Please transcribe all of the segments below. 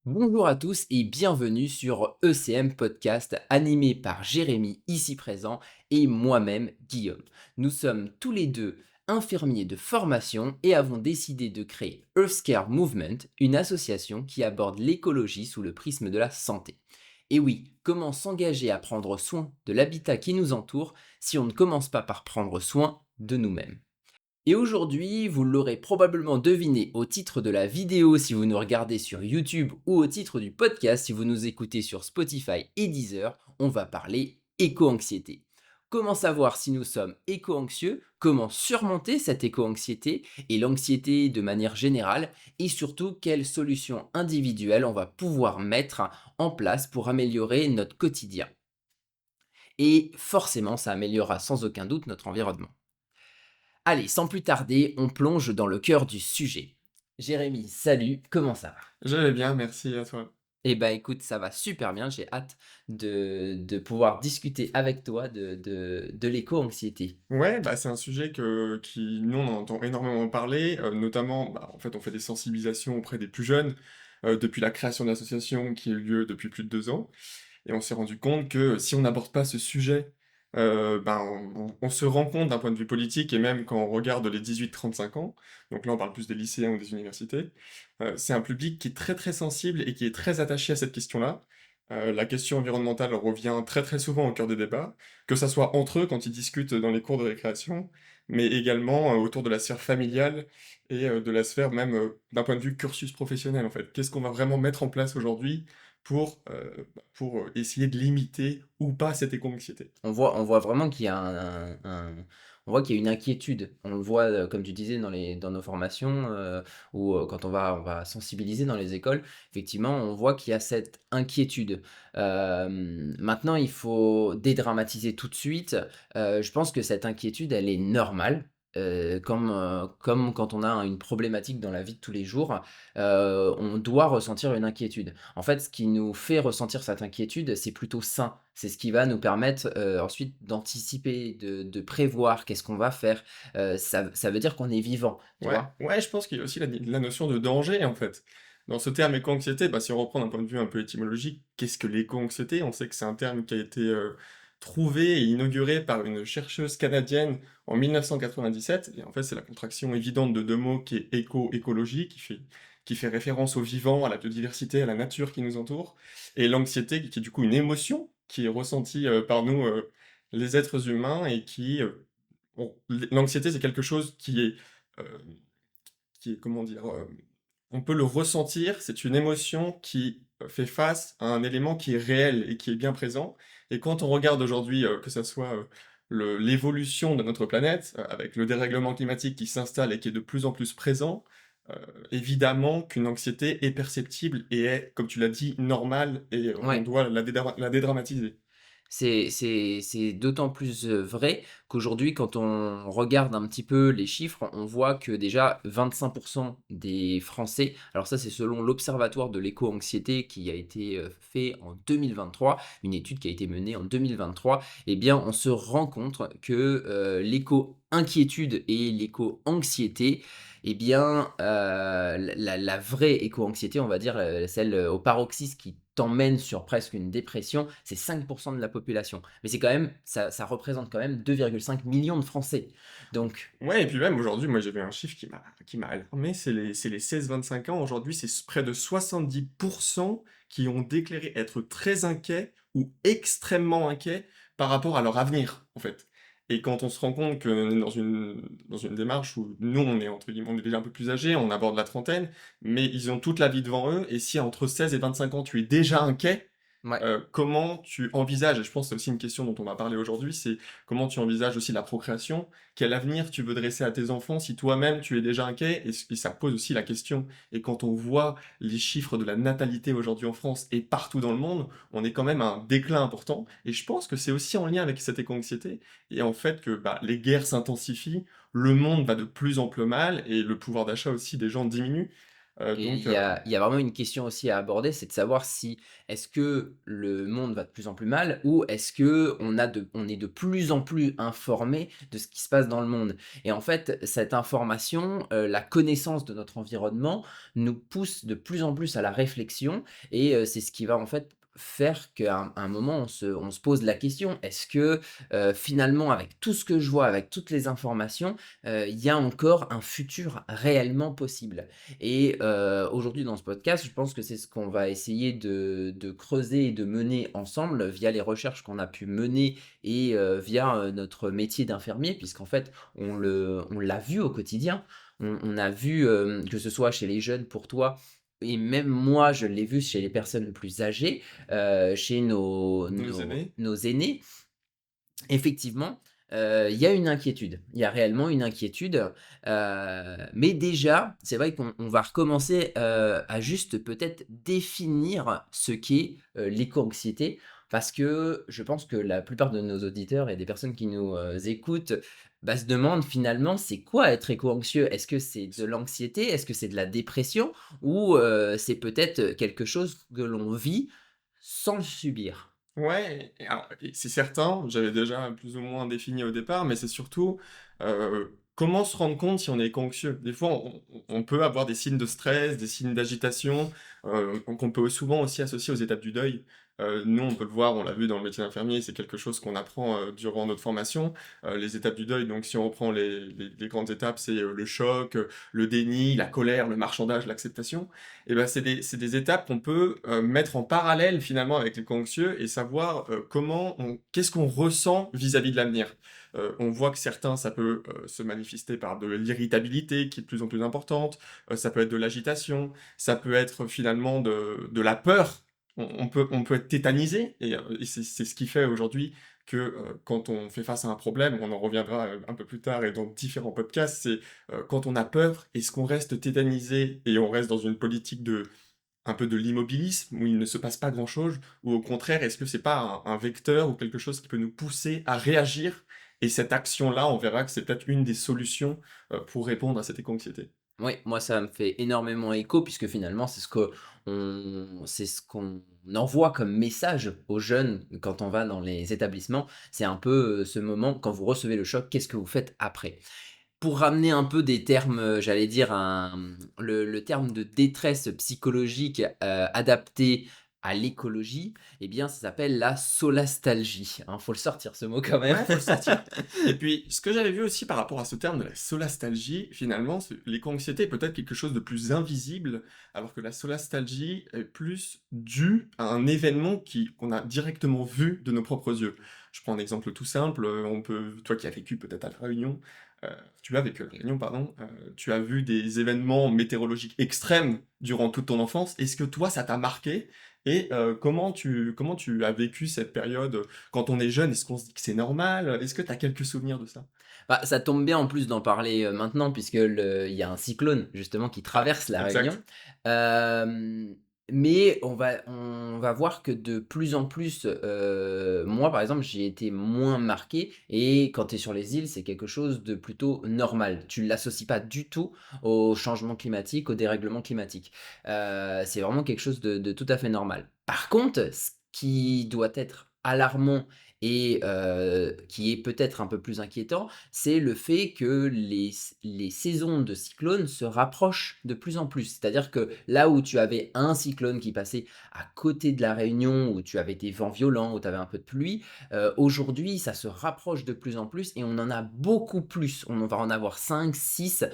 Bonjour à tous et bienvenue sur ECM Podcast animé par Jérémy ici présent et moi-même Guillaume. Nous sommes tous les deux infirmiers de formation et avons décidé de créer Earthcare Movement, une association qui aborde l'écologie sous le prisme de la santé. Et oui, comment s'engager à prendre soin de l'habitat qui nous entoure si on ne commence pas par prendre soin de nous-mêmes? Et aujourd'hui, vous l'aurez probablement deviné au titre de la vidéo si vous nous regardez sur YouTube ou au titre du podcast si vous nous écoutez sur Spotify et Deezer, on va parler éco-anxiété. Comment savoir si nous sommes éco-anxieux, comment surmonter cette éco-anxiété et l'anxiété de manière générale, et surtout quelles solutions individuelles on va pouvoir mettre en place pour améliorer notre quotidien. Et forcément, ça améliorera sans aucun doute notre environnement. Allez, sans plus tarder, on plonge dans le cœur du sujet. Jérémy, salut, comment ça va? Je vais bien, merci à toi. Eh ben écoute, ça va super bien, j'ai hâte de pouvoir discuter avec toi de l'éco-anxiété. Ouais, bah, c'est un sujet nous, on en entend énormément parler, notamment, bah, en fait, on fait des sensibilisations auprès des plus jeunes, depuis la création de l'association qui a eu lieu depuis plus de 2 ans et on s'est rendu compte que si on n'aborde pas ce sujet, ben, on se rend compte d'un point de vue politique et même quand on regarde les 18-35 ans, donc là, on parle plus des lycéens ou des universités, c'est un public qui est très, très sensible et qui est très attaché à cette question-là. La question environnementale revient très, très souvent au cœur des débats, que ça soit entre eux quand ils discutent dans les cours de récréation, mais également, autour de la sphère familiale et de la sphère même, d'un point de vue cursus professionnel, en fait. Qu'est-ce qu'on va vraiment mettre en place aujourd'hui pour essayer de limiter ou pas cette éco-anxiété? On voit vraiment qu'il y a on voit qu'il y a une inquiétude. On le voit, comme tu disais dans nos formations, ou, quand on va sensibiliser dans les écoles. Effectivement, on voit qu'il y a cette inquiétude. Maintenant, il faut dédramatiser tout de suite. Je pense que cette inquiétude, elle est normale, comme quand on a une problématique dans la vie de tous les jours, on doit ressentir une inquiétude. En fait, ce qui nous fait ressentir cette inquiétude, c'est plutôt sain. C'est ce qui va nous permettre, ensuite d'anticiper, de prévoir qu'est-ce qu'on va faire. Ça veut dire qu'on est vivant, tu Ouais, vois? ouais, je pense qu'il y a aussi la notion de danger, en fait. Dans ce terme éco-anxiété, bah, si on reprend d'un point de vue un peu étymologique, qu'est-ce que l'éco-anxiété? On sait que c'est un terme qui a été trouvé et inauguré par une chercheuse canadienne en 1997, et en fait c'est la contraction évidente de deux mots qui est éco-écologie, qui fait référence au vivant, à la biodiversité, à la nature qui nous entoure, et l'anxiété qui est du coup une émotion qui est ressentie par nous, les êtres humains, et l'anxiété c'est quelque chose euh, qui est, comment dire, on peut le ressentir, c'est une émotion qui fait face à un élément qui est réel et qui est bien présent. Et quand on regarde aujourd'hui, que ça soit l'évolution de notre planète, avec le dérèglement climatique qui s'installe et qui est de plus en plus présent, euh, évidemment qu'une anxiété est perceptible et est, comme tu l'as dit, normale, et on Ouais. doit la dédramatiser. C'est d'autant plus, vrai qu'aujourd'hui, quand on regarde un petit peu les chiffres, on voit que déjà 25 des Français, alors ça, c'est selon l'Observatoire de l'éco-anxiété qui a été, fait en 2023, une étude qui a été menée en 2023, eh bien, on se rend compte que, l'éco-inquiétude et l'éco-anxiété, eh bien, la vraie éco-anxiété, on va dire, celle, au paroxysme qui t'emmène sur presque une dépression, c'est 5 de la population. Mais c'est quand même ça représente quand même 2,5 millions de Français. Donc Ouais, et puis même aujourd'hui, moi j'avais un chiffre qui m'a alarmé, c'est les 16-25 ans. Aujourd'hui, près de 70% qui ont déclaré être très inquiets ou extrêmement inquiets par rapport à leur avenir, en fait. Et quand on se rend compte qu'on est dans une démarche où nous, on est, entre guillemets, on est déjà un peu plus âgés, on aborde la trentaine, mais ils ont toute la vie devant eux, et si entre 16 et 25 ans, tu es déjà inquiet, ouais. comment tu envisages, et je pense que c'est aussi une question dont on va parler aujourd'hui, c'est comment tu envisages aussi la procréation, quel avenir tu veux dresser à tes enfants si toi-même tu es déjà inquiet, et ça pose aussi la question. Et quand on voit les chiffres de la natalité aujourd'hui en France et partout dans le monde, on est quand même à un déclin important, et je pense que c'est aussi en lien avec cette éco-anxiété, et en fait que bah, les guerres s'intensifient, le monde va de plus en plus mal, et le pouvoir d'achat aussi des gens diminue. Et Donc il y a vraiment une question aussi à aborder, c'est de savoir si est-ce que le monde va de plus en plus mal ou est-ce qu'on est de plus en plus informé de ce qui se passe dans le monde? Et en fait, cette information, la connaissance de notre environnement nous pousse de plus en plus à la réflexion et c'est ce qui va en fait faire qu'à un moment on se pose la question: «Est-ce que, finalement avec tout ce que je vois, avec toutes les informations, il y a encore un futur réellement possible?» Et aujourd'hui dans ce podcast, je pense que c'est ce qu'on va essayer de creuser et de mener ensemble via les recherches qu'on a pu mener et via, notre métier d'infirmier puisqu'en fait on l'a vu au quotidien. On a vu, que ce soit chez les jeunes pour toi et même moi je l'ai vu chez les personnes plus âgées, chez nos aînés. nos aînés. Effectivement, il y a une inquiétude. Il y a réellement une inquiétude, mais déjà, c'est vrai qu'on va recommencer, à juste peut-être définir ce qu'est, l'éco-anxiété. Parce que je pense que la plupart de nos auditeurs et des personnes qui nous, écoutent, bah, se demandent finalement: «C'est quoi être éco-anxieux?» Est-ce que c'est de l'anxiété? Est-ce que c'est de la dépression? Ou, c'est peut-être, quelque chose que l'on vit sans le subir? Ouais, et alors et c'est certain, j'avais déjà plus ou moins défini au départ, mais c'est surtout, comment se rendre compte si on est anxieux? Des fois, on peut avoir des signes de stress, des signes d'agitation, qu'on peut souvent aussi associer aux étapes du deuil. Nous, on peut le voir, on l'a vu dans le métier d'infirmier, c'est quelque chose qu'on apprend, durant notre formation. Les étapes du deuil, donc si on reprend les grandes étapes, c'est, le choc, le déni, la colère, le marchandage, l'acceptation. Et ben, c'est des étapes qu'on peut, mettre en parallèle finalement avec les co-anxieux et savoir, qu'est-ce qu'on ressent vis-à-vis de l'avenir. On voit que certains, ça peut, se manifester par de l'irritabilité qui est de plus en plus importante, ça peut être de l'agitation, ça peut être finalement de la peur. On peut être tétanisé et c'est ce qui fait aujourd'hui que, quand on fait face à un problème, on en reviendra, un peu plus tard et dans différents podcasts, c'est quand on a peur, est-ce qu'on reste tétanisé et on reste dans une politique un peu de l'immobilisme, où il ne se passe pas grand-chose, ou au contraire, est-ce que c'est pas un vecteur ou quelque chose qui peut nous pousser à réagir? Et cette action-là, on verra que c'est peut-être une des solutions, pour répondre à cette éco-anxiété. Oui, moi ça me fait énormément écho puisque finalement c'est ce qu'on envoie comme message aux jeunes quand on va dans les établissements. C'est un peu, ce moment quand vous recevez le choc, qu'est-ce que vous faites après? Pour ramener un peu des termes, j'allais dire le terme de détresse psychologique, adapté à l'écologie, eh bien ça s'appelle la solastalgie, hein. Faut le sortir ce mot quand même. Ouais, faut le sortir. Et puis, ce que j'avais vu aussi par rapport à ce terme de la solastalgie, finalement, l'éco-anxiété est peut-être quelque chose de plus invisible, alors que la solastalgie est plus due à un événement qu'on a directement vu de nos propres yeux. Je prends un exemple tout simple, toi qui as vécu peut-être à La Réunion, heu, tu as vécu à La Réunion, pardon, tu as vu des événements météorologiques extrêmes durant toute ton enfance. Est-ce que toi, ça t'a marqué? Et comment tu as vécu cette période, quand on est jeune, est-ce qu'on se dit que c'est normal? Est-ce que tu as quelques souvenirs de ça? Bah, ça tombe bien en plus d'en parler, maintenant puisque il y a un cyclone justement qui Ah, traverse La Réunion. exact. Hem, mais on va voir que de plus en plus, moi par exemple, j'ai été moins marqué et quand tu es sur les îles, c'est quelque chose de plutôt normal. Tu l'associes pas du tout au changement climatique, au dérèglement climatique. C'est vraiment quelque chose de tout à fait normal. Par contre, ce qui doit être alarmant et qui est peut-être un peu plus inquiétant, c'est le fait que les saisons de cyclones se rapprochent de plus en plus. C'est-à-dire que là où tu avais un cyclone qui passait à côté de la Réunion, où tu avais des vents violents, où tu avais un peu de pluie, aujourd'hui ça se rapproche de plus en plus et on en a beaucoup plus. On va en avoir 5, 6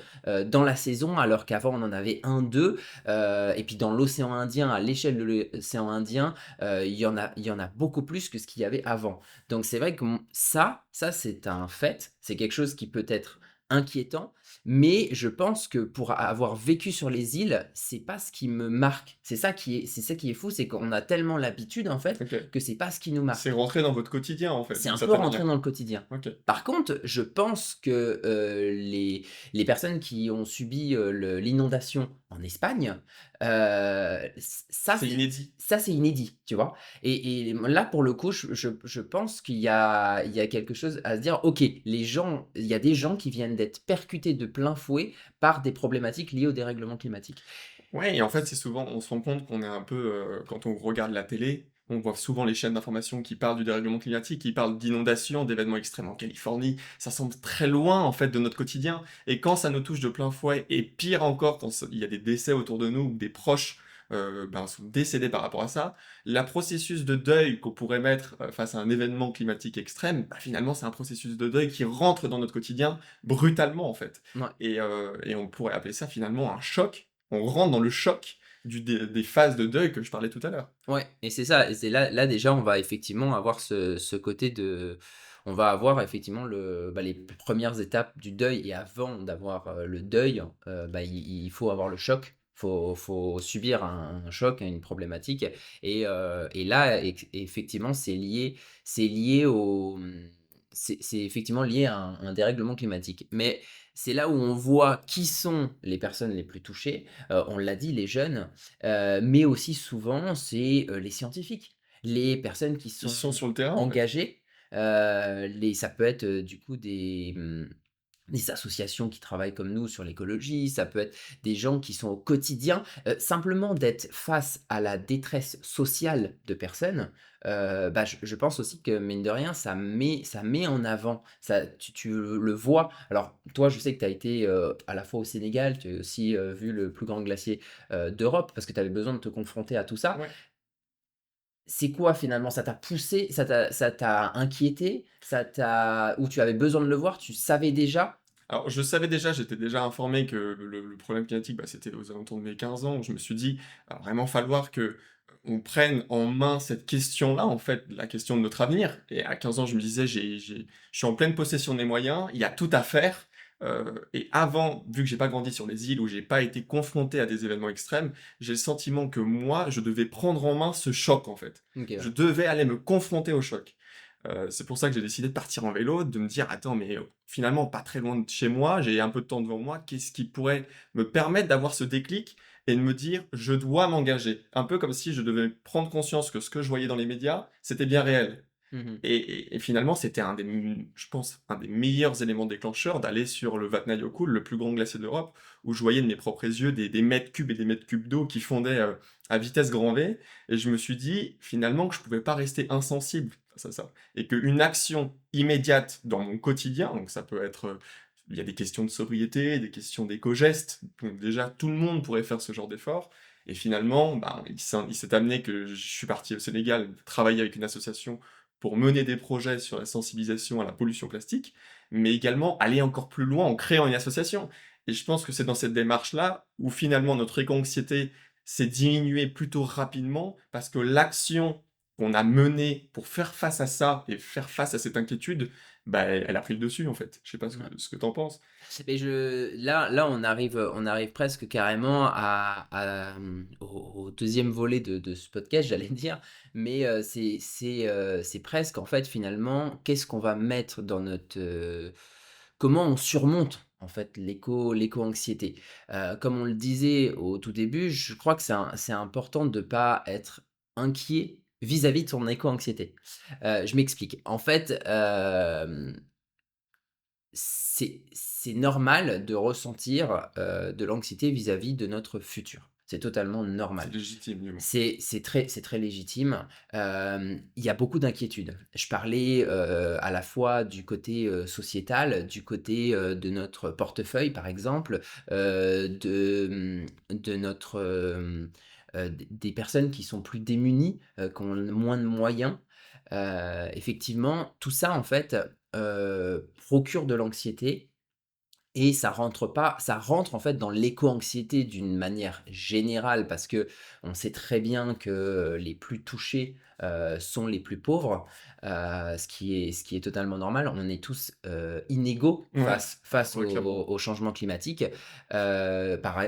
dans la saison alors qu'avant on en avait un, 2. Et puis dans l'océan Indien, à l'échelle de l'océan Indien, il y en a beaucoup plus que ce qu'il y avait avant. Donc c'est vrai que ça c'est un fait, c'est quelque chose qui peut être inquiétant, mais je pense que pour avoir vécu sur les îles, c'est pas ce qui me marque. C'est ça qui est fou, c'est qu'on a tellement l'habitude en fait, OK. que c'est pas ce qui nous C'est marque. rentré dans votre quotidien, en fait, C'est d'une un peu certaine rentré manière? dans le quotidien. OK. Par contre, je pense que, les personnes qui ont subi, l'inondation en Espagne, C'est inédit. ça c'est inédit, tu vois? Et là pour le coup, je pense il y a quelque chose à se dire: «OK, il y a des gens qui viennent d'être percutés de plein fouet par des problématiques liées au dérèglement climatique». Ouais et en fait, c'est souvent on se rend compte qu'on est un peu, quand on regarde la télé, on voit souvent les chaînes d'information qui parlent du dérèglement climatique, qui parlent d'inondations, d'événements extrêmes en Californie. Ça semble très loin, en fait, de notre quotidien et quand ça nous touche de plein fouet et pire encore quand il y a des décès autour de nous ou des proches, sont décédés par rapport à ça, la processus de deuil qu'on pourrait mettre, face à un événement climatique extrême, bah, finalement, c'est un processus de deuil qui rentre dans notre quotidien brutalement, en fait Ouais. et on pourrait appeler ça finalement un choc. On rentre dans le choc des phases de deuil que je parlais tout à l'heure. Ouais et c'est ça et c'est là déjà on va effectivement avoir ce côté de on va avoir effectivement les premières étapes du deuil et avant d'avoir, le deuil, il faut avoir le choc. Faut subir un choc, une problématique et là effectivement c'est lié c'est effectivement lié à un dérèglement climatique. Mais c'est là où on voit qui sont les personnes les plus touchées, on l'a dit, les jeunes. Mais aussi souvent, c'est, les scientifiques, les personnes qui Ils sont sont sur le terrain, en fait. engagées, ça peut être, du coup des associations qui travaillent comme nous sur l'écologie, ça peut être des gens qui sont au quotidien, simplement d'être face à la détresse sociale de personnes, je pense aussi que mine de rien, ça met en avant, ça tu le vois. Alors toi, je sais que tu as été, à la fois au Sénégal, tu as aussi, vu le plus grand glacier, d'Europe parce que tu avais besoin de te confronter à tout ça. Ouais. C'est quoi finalement? Ça t'a poussé? Ça t'a inquiété? Ça t'a ou tu avais besoin de le voir? Tu savais déjà? Alors, je savais déjà, j'étais déjà informé que le problème climatique, bah, c'était aux alentours de mes 15 ans. Je me suis dit: «Va vraiment falloir que on prenne en main cette question-là, en fait, la question de notre avenir» et à 15 ans, je me disais: Je suis en pleine possession de mes moyens, il y a tout à faire», et avant, vu que j'ai pas grandi sur les îles, où j'ai pas été confronté à des événements extrêmes, j'ai le sentiment que moi, je devais prendre en main ce choc, en fait. OK, Je ouais. devais aller me confronter au choc. C'est pour ça que j'ai décidé de partir en vélo, de me dire: «Attends, mais finalement pas très loin de chez moi, j'ai un peu de temps devant moi, qu'est-ce qui pourrait me permettre d'avoir ce déclic?» et de me dire: «Je dois m'engager». Un peu comme si je devais prendre conscience que ce que je voyais dans les médias, c'était bien réel. Mmh. Et finalement, c'était je pense, un des meilleurs éléments déclencheurs d'aller sur le Vatnajökull, le plus grand glacier d'Europe, où je voyais de mes propres yeux des mètres cubes et des mètres cubes d'eau qui fondaient, à vitesse grand V et je me suis dit, finalement, que je pouvais pas rester insensible face à ça et qu'une action immédiate dans mon quotidien, donc ça peut être, il y a des questions de sobriété, des questions d'éco-gestes, donc déjà tout le monde pourrait faire ce genre d'effort et finalement, il s'est amené que je suis parti au Sénégal travailler avec une association pour mener des projets sur la sensibilisation à la pollution plastique, mais également aller encore plus loin en créant une association. Et je pense que c'est dans cette démarche-là où finalement notre éco-anxiété s'est diminuée plutôt rapidement parce que l'action qu'on a menée pour faire face à ça et faire face à cette inquiétude, bah, elle a pris le dessus en fait. Je sais pas Ouais. ce que tu en penses. Mais là, on arrive presque carrément au 2e volet de ce podcast, j'allais dire. Mais, c'est presque en fait finalement, qu'est-ce qu'on va mettre dans comment on surmonte en fait l'éco-anxiété? Comme on le disait au tout début, je crois que c'est important de ne pas être inquiet vis-à-vis de son éco-anxiété. Je m'explique. En fait, c'est normal de ressentir, de l'anxiété vis-à-vis de notre futur. C'est totalement C'est normal. légitime, du moins. C'est très légitime. Il y a beaucoup d'inquiétudes. Je parlais, à la fois du côté, sociétal, du côté, de notre portefeuille, par exemple, de notre, des personnes qui sont plus démunies, qui ont moins de moyens. Effectivement, tout ça, en fait, procure de l'anxiété et ça rentre en fait dans l'éco-anxiété d'une manière générale parce que on sait très bien que, les plus touchés, sont les plus pauvres, ce qui est totalement normal. On est tous, inégaux Ouais, face ouais, clairement. au changement climatique. Par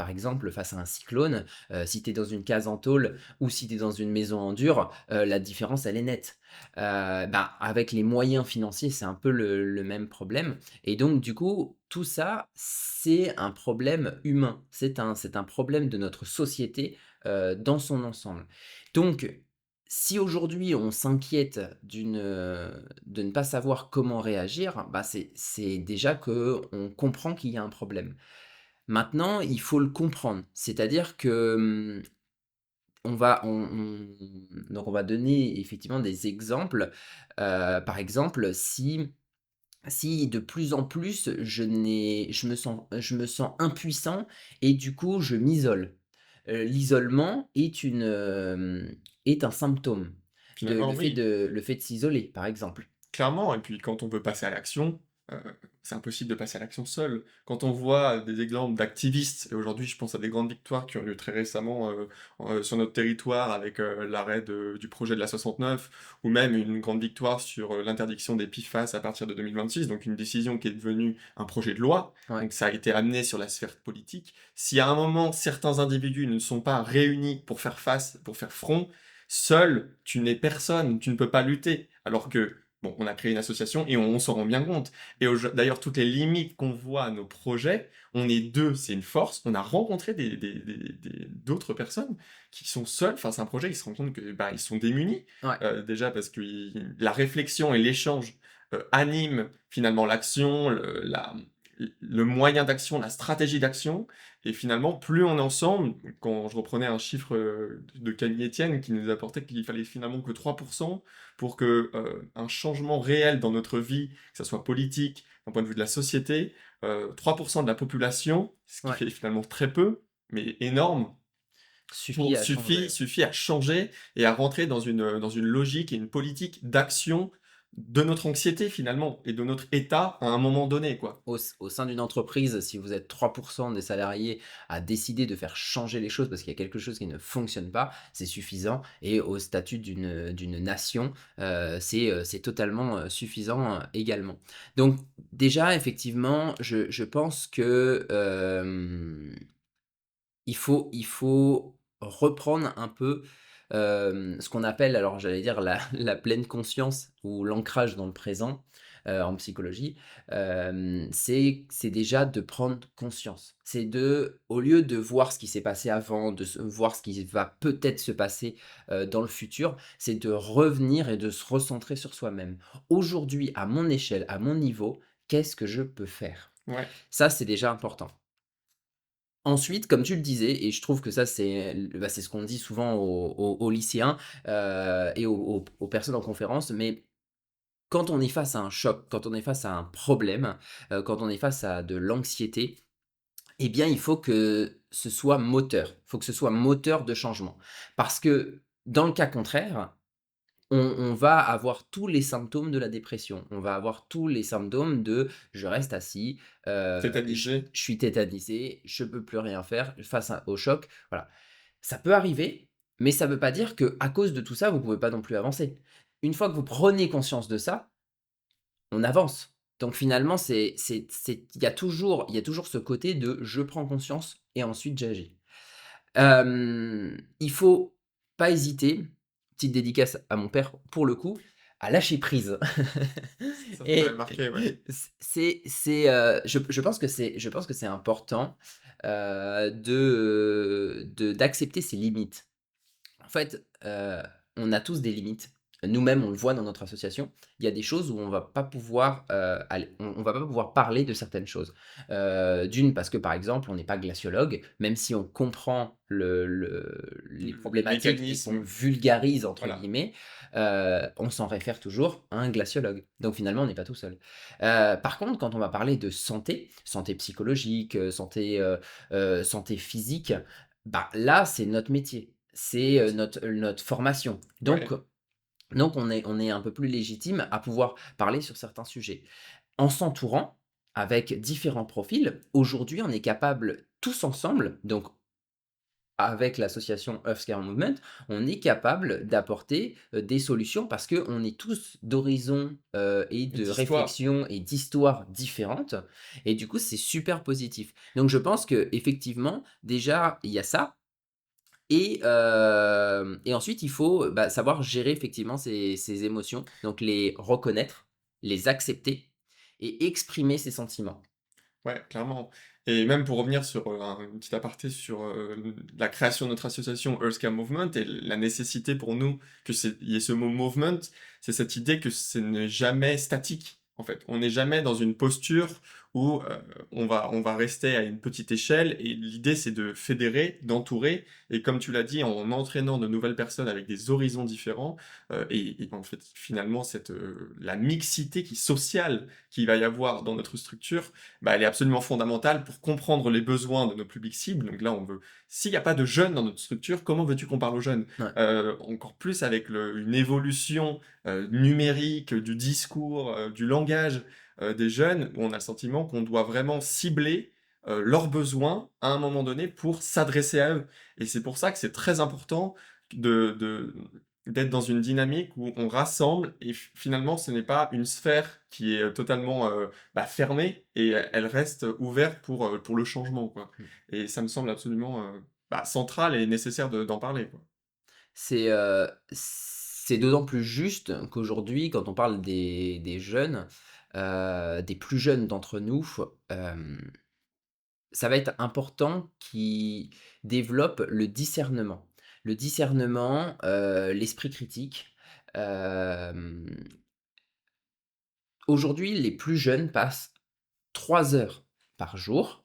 exemple, face à un cyclone, si tu es dans une case en tôle ou si tu es dans une maison en dur, la différence elle est nette. Avec les moyens financiers, c'est un peu le même problème et donc du coup, tout ça, c'est un problème humain. C'est un problème de notre société, dans son ensemble. Donc, si aujourd'hui on s'inquiète de ne pas savoir comment réagir, c'est déjà que on comprend qu'il y a un problème. Maintenant, il faut le comprendre. C'est-à-dire que, on va donc on va donner effectivement des exemples. Par exemple, si de plus en plus je me sens impuissant et du coup je m'isole. L'isolement est un symptôme de Finalement, oui. le fait de s'isoler, par exemple. Clairement, et puis quand on veut passer à l'action, c'est impossible de passer à l'action seul. Quand on voit des exemples d'activistes, et aujourd'hui je pense à des grandes victoires qui ont lieu très récemment, sur notre territoire avec, l'arrêt du projet de la 69, ou même une grande victoire sur, l'interdiction des PFAS à partir de 2026, donc une décision qui est devenue un projet de loi, Ouais, donc ça a été amené sur la sphère politique. Si à un moment certains individus ne sont pas réunis pour faire front, seul tu n'es personne, tu ne peux pas lutter. Alors que bon, on a créé une association et on s'en rend bien compte. Et d'ailleurs, toutes les limites qu'on voit à nos projets, on est deux, c'est une force. On a rencontré d'autres personnes qui sont seules face à un projet, ils se rendent compte que bah, ils sont démunis. ouais, Déjà parce que la réflexion et l'échange animent finalement l'action, le moyen d'action, la stratégie d'action. Et finalement, plus on est ensemble, quand je reprenais un chiffre de Camille Etienne qui nous apportait qu'il fallait finalement que 3% pour que un changement réel dans notre vie, que ça soit politique, d'un point de vue de la société, 3% de la population, ce qui ouais. fait finalement très peu, mais énorme, Suffit à changer, ouais. suffit à changer et à rentrer dans une logique et une politique d'action de notre anxiété finalement et de notre état à un moment donné, quoi. Au sein d'une entreprise, si vous êtes 3 des salariés à décider de faire changer les choses parce qu'il y a quelque chose qui ne fonctionne pas, c'est suffisant et au statut d'une nation, c'est totalement, suffisant, également. Donc déjà effectivement, je pense que, il faut reprendre un peu, ce qu'on appelle, alors j'allais dire la pleine conscience ou l'ancrage dans le présent, en psychologie. C'est déjà de prendre conscience. C'est au lieu de voir ce qui s'est passé avant, voir ce qui va peut-être se passer, dans le futur, c'est de revenir et de se recentrer sur soi-même. Aujourd'hui, à mon échelle, à mon niveau, qu'est-ce que je peux faire? Ouais, Ça, c'est déjà important. Ensuite, comme tu le disais et je trouve que ça c'est ce qu'on dit souvent aux lycéens, et aux personnes en conférence, mais quand on est face à un choc, quand on est face à un problème, quand on est face à de l'anxiété, eh bien, il faut que ce soit moteur. Il faut que ce soit moteur de changement. Parce que dans le cas contraire, on va avoir tous les symptômes de la dépression. On va avoir tous les symptômes de: «Je reste assis, tétanisé. je suis tétanisé, je peux plus rien faire face au choc». Voilà. Ça peut arriver, mais ça ne veut pas dire qu'à cause de tout ça, vous ne pouvez pas non plus avancer. Une fois que vous prenez conscience de ça, on avance. Donc finalement, il y a toujours ce côté de: «Je prends conscience et ensuite j'agis». Il faut pas hésiter, petite dédicace à mon père pour le coup, à lâcher prise. Ça m'avait Et marqué, ouais. je pense que c'est important, d'accepter ses limites. En fait, on a tous des limites. Nous-mêmes, on le voit dans notre association. Il y a des choses où on va pas pouvoir, on va pas pouvoir parler de certaines choses. D'une, parce que, par exemple, on n'est pas glaciologue, même si on comprend les Le problématiques et qu'on mécanisme, «vulgarise» entre voilà. guillemets, on s'en réfère toujours à un glaciologue. Donc finalement, on n'est pas tout seul. Par contre, quand on va parler de santé, santé psychologique, santé physique, bah, là, c'est notre métier. C'est, notre formation. Ouais, Donc on est un peu plus légitime à pouvoir parler sur certains sujets. En s'entourant avec différents profils, aujourd'hui, on est capable tous ensemble, donc avec l'association Earth Scare Movement, on est capable d'apporter, des solutions parce qu'on est tous d'horizons, et et de d'histoire. réflexions et d'histoires différentes et du coup, c'est super positif. Donc je pense qu'effectivement, déjà, il y a ça et ensuite, il faut, bah, savoir gérer effectivement ses émotions, donc les reconnaître, les accepter et exprimer ses sentiments. Ouais, clairement. Et même pour revenir sur un petit aparté sur la création de notre association Earth Scare Movement et la nécessité pour nous il y ait ce mot movement, c'est cette idée que ce n'est jamais statique. En fait, on n'est jamais dans une posture où on va rester à une petite échelle et l'idée c'est de fédérer, d'entourer et comme tu l'as dit, en entraînant de nouvelles personnes avec des horizons différents, et en fait, finalement, la mixité sociale qu'il va y avoir dans notre structure, bah, elle est absolument fondamentale pour comprendre les besoins de nos publics cibles. Donc là, s'il n'y a pas de jeunes dans notre structure, comment veux-tu qu'on parle aux jeunes? Ouais. Encore plus avec une évolution numérique du discours, du langage des jeunes, où on a le sentiment qu'on doit vraiment cibler leurs besoins à un moment donné pour s'adresser à eux. Et c'est pour ça que c'est très important de d'être dans une dynamique où on rassemble et finalement ce n'est pas une sphère qui est totalement bah, fermée et elle reste ouverte pour le changement, quoi. Mmh. Et ça me semble absolument bah, central et nécessaire d'en parler, quoi. C'est d'autant plus juste qu'aujourd'hui, quand on parle des jeunes, des plus jeunes d'entre nous, hem, ça va être important qu'ils développent le discernement. Le discernement, l'esprit critique. Hem, Aujourd'hui, les plus jeunes passent 3 heures par jour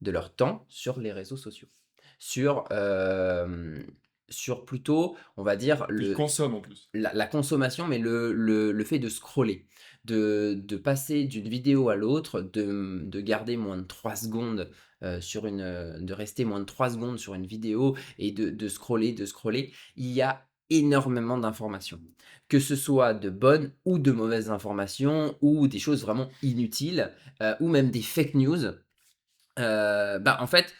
de leur temps sur les réseaux sociaux. Sur, sur plutôt, on va dire, Ils consomment en plus. la consommation, mais le fait de scroller, de passer d'une vidéo à l'autre, de garder moins de 3 secondes, de rester moins de 3 secondes sur une vidéo et de scroller, de scroller. Il y a énormément d'informations. Que ce soit de bonnes ou de mauvaises informations ou des choses vraiment inutiles, ou même des fake news. Bah, en fait,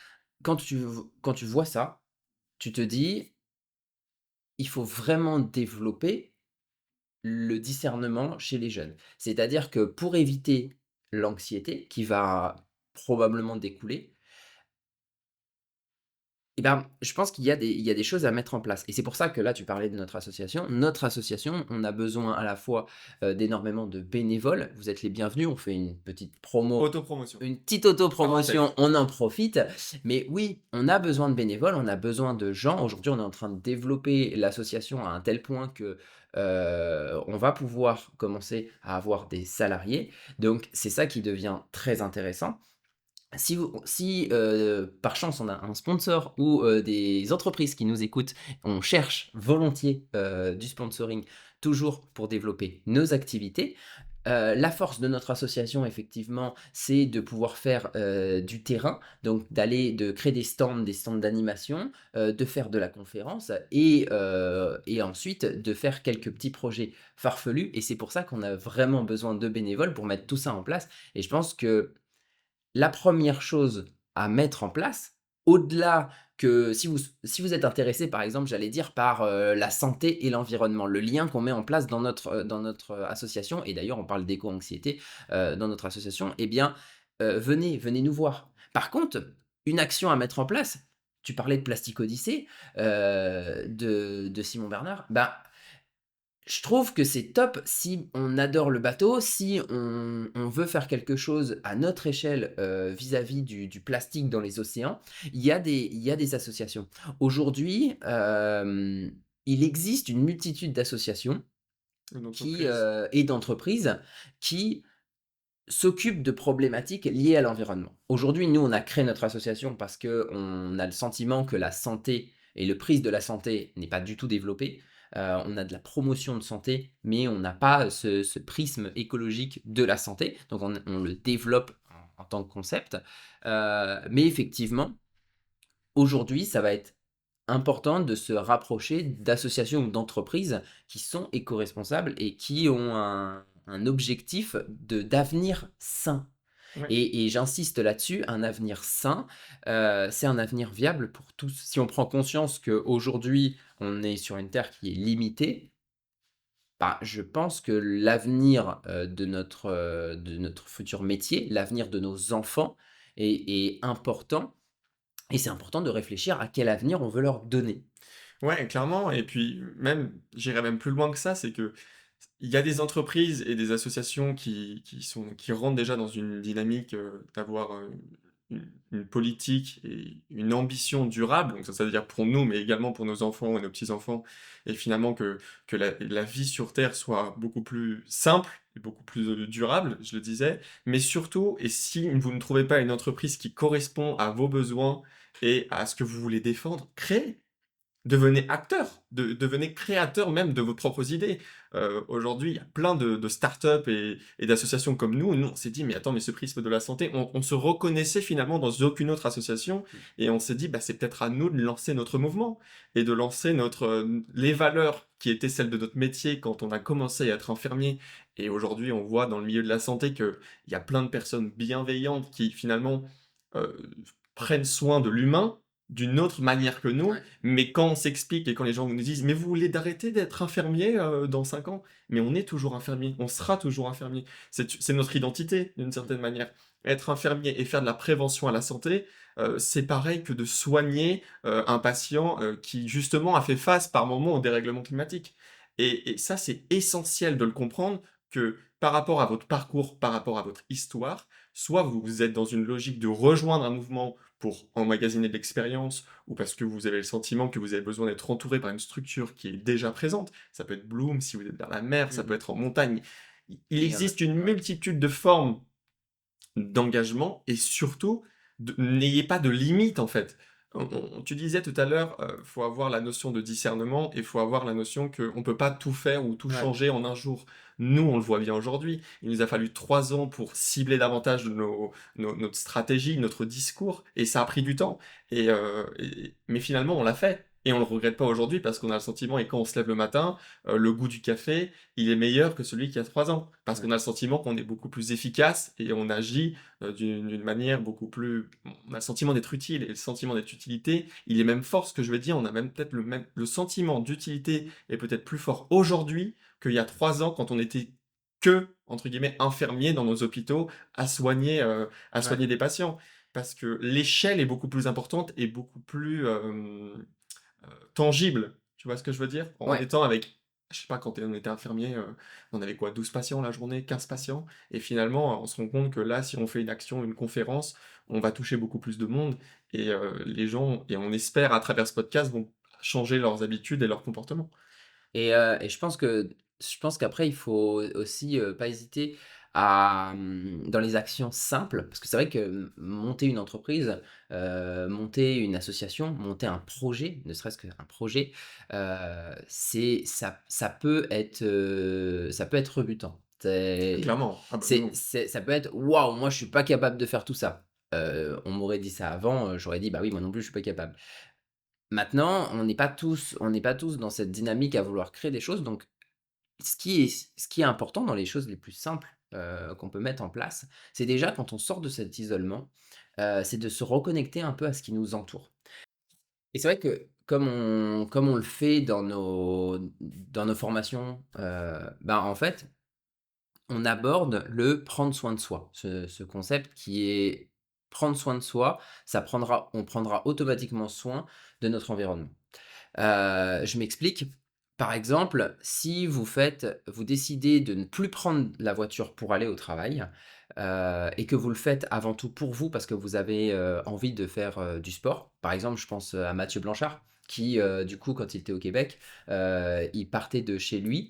quand tu vois ça, tu te dis: «Il faut vraiment développer le discernement chez les jeunes». C'est-à-dire que pour éviter l'anxiété qui va probablement découler, eh ben, je pense qu'il y a des choses à mettre en place et c'est pour ça que là, tu parlais de notre association. Notre association, on a besoin à la fois, d'énormément de bénévoles. Vous êtes les bienvenus, on fait une petite promo, Autopromotion, une petite parenthèse. autopromotion, on en profite. Mais oui, on a besoin de bénévoles, on a besoin de gens. Aujourd'hui, on est en train de développer l'association à un tel point que, on va pouvoir commencer à avoir des salariés. Donc c'est ça qui devient très intéressant. Si, par chance, on a un sponsor ou, des entreprises qui nous écoutent, on cherche volontiers, du sponsoring, toujours pour développer nos activités. La force de notre association, effectivement, c'est de pouvoir faire, du terrain, donc de créer des stands d'animation, de faire de la conférence et ensuite de faire quelques petits projets farfelus et c'est pour ça qu'on a vraiment besoin de bénévoles pour mettre tout ça en place et je pense que la première chose à mettre en place, au-delà que si vous êtes intéressé, par exemple, j'allais dire par, la santé et l'environnement, le lien qu'on met en place dans notre association et d'ailleurs on parle d'éco-anxiété, dans notre association, eh bien, venez nous voir. Par contre, une action à mettre en place, tu parlais de Plastic Odyssey, de Simon Bernard, bah, je trouve que c'est top si on adore le bateau, si on veut faire quelque chose à notre échelle, vis-à-vis du plastique dans les océans, il y a des associations. Aujourd'hui, il existe une multitude d'associations Une entreprise. et d'entreprises qui s'occupent de problématiques liées à l'environnement. Aujourd'hui, nous, on a créé notre association parce qu'on a le sentiment que la santé et le prisme de la santé n'est pas du tout développé. On a de la promotion de santé, mais on n'a pas ce prisme écologique de la santé. Donc, on le développe en tant que concept. Mais effectivement, aujourd'hui, ça va être important de se rapprocher d'associations ou d'entreprises qui sont éco-responsables et qui ont un objectif d'avenir sain. Ouais. Et j'insiste là-dessus, un avenir sain, c'est un avenir viable pour tous. Si on prend conscience qu'aujourd'hui, on est sur une terre qui est limitée, bah, je pense que l'avenir, de notre futur métier, l'avenir de nos enfants est important et c'est important de réfléchir à quel avenir on veut leur donner. Ouais, clairement et puis même, j'irais même plus loin que ça, c'est que il y a des entreprises et des associations qui rentrent déjà dans une dynamique, d'avoir, une politique et une ambition durable, donc ça veut dire pour nous, mais également pour nos enfants et nos petits-enfants, et finalement que la vie sur Terre soit beaucoup plus simple et beaucoup plus durable, je le disais, mais surtout, et si vous ne trouvez pas une entreprise qui correspond à vos besoins et à ce que vous voulez défendre, créez. Devenez acteur, devenez créateur même de vos propres idées. Aujourd'hui, il y a plein de startups et d'associations comme nous. Nous, on s'est dit, mais attends, mais ce prisme de la santé, on se reconnaissait finalement dans aucune autre association et on s'est dit, bah, c'est peut-être à nous de lancer notre mouvement et de lancer les valeurs qui étaient celles de notre métier quand on a commencé à être infirmier. Et aujourd'hui, on voit dans le milieu de la santé qu'il y a plein de personnes bienveillantes qui finalement euh, prennent soin de l'humain d'une autre manière que nous, Ouais. mais quand on s'explique et quand les gens nous disent: «Mais vous voulez d'arrêter d'être infirmier, dans 5 ans?» Mais on est toujours infirmier, on sera toujours infirmier. C'est notre identité, d'une certaine manière. Être infirmier et faire de la prévention à la santé, c'est pareil que de soigner, un patient, qui justement a fait face par moments au dérèglement climatique. Et ça, c'est essentiel de le comprendre que par rapport à votre parcours, par rapport à votre histoire, soit vous êtes dans une logique de rejoindre un mouvement pour emmagasiner de l'expérience ou parce que vous avez le sentiment que vous avez besoin d'être entouré par une structure qui est déjà présente. Ça peut être Bloom si vous êtes vers la mer, ça peut Mmh. être en montagne. Il Il y en a existe une ouais. multitude de formes d'engagement et surtout, n'ayez pas de limite en fait. Tu disais tout à l'heure, faut avoir la notion de discernement et faut avoir la notion qu'on ne peut pas tout faire ou tout Ouais. changer en un jour. Nous, on le voit bien aujourd'hui. Il nous a fallu 3 ans pour cibler davantage notre stratégie, notre discours, et ça a pris du temps. Mais finalement, on l'a fait. Et on le regrette pas aujourd'hui parce qu'on a le sentiment, et quand on se lève le matin, le goût du café, il est meilleur que celui qui a 3 ans. Parce Ouais. qu'on a le sentiment qu'on est beaucoup plus efficace et on agit d'une manière beaucoup plus... On a le sentiment d'être utile, et le sentiment d'être utilité, il est même fort, ce que je veux dire, on a même peut-être le sentiment d'utilité est peut-être plus fort aujourd'hui qu'il y a 3 ans quand on était que, entre guillemets, infirmier dans nos hôpitaux à Ouais. soigner des patients. Parce que l'échelle est beaucoup plus importante et beaucoup plus tangible. Tu vois ce que je veux dire? En Ouais. étant avec, je sais pas, quand on était infirmier, on avait quoi, 12 patients la journée, 15 patients, et finalement, on se rend compte que là, si on fait une action, une conférence, on va toucher beaucoup plus de monde, et les gens, et on espère à travers ce podcast, vont changer leurs habitudes et leurs comportements. Et je pense qu'après il faut aussi, pas hésiter à, dans les actions simples, parce que c'est vrai que, monter une entreprise, monter une association, monter un projet, ne serait-ce qu'un projet, c'est ça peut être rebutant. Clairement, ah bah nous, Ça peut être: «Waouh, moi je suis pas capable de faire tout ça». On m'aurait dit ça avant, j'aurais dit: «Bah oui, moi non plus je suis pas capable». Maintenant, on n'est pas tous dans cette dynamique à vouloir créer des choses, donc ce qui est important dans les choses les plus simples, qu'on peut mettre en place, c'est déjà quand on sort de cet isolement, c'est de se reconnecter un peu à ce qui nous entoure. Et c'est vrai que comme on le fait dans nos formations, ben, en fait, on aborde le prendre soin de soi. Ce concept qui est prendre soin de soi, on prendra automatiquement soin de notre environnement. Je m'explique. Par exemple, si vous décidez de ne plus prendre la voiture pour aller au travail, et que vous le faites avant tout pour vous parce que vous avez, envie de faire, du sport. Par exemple, je pense, à Mathieu Blanchard qui, du coup, quand il était au Québec, il partait de chez lui,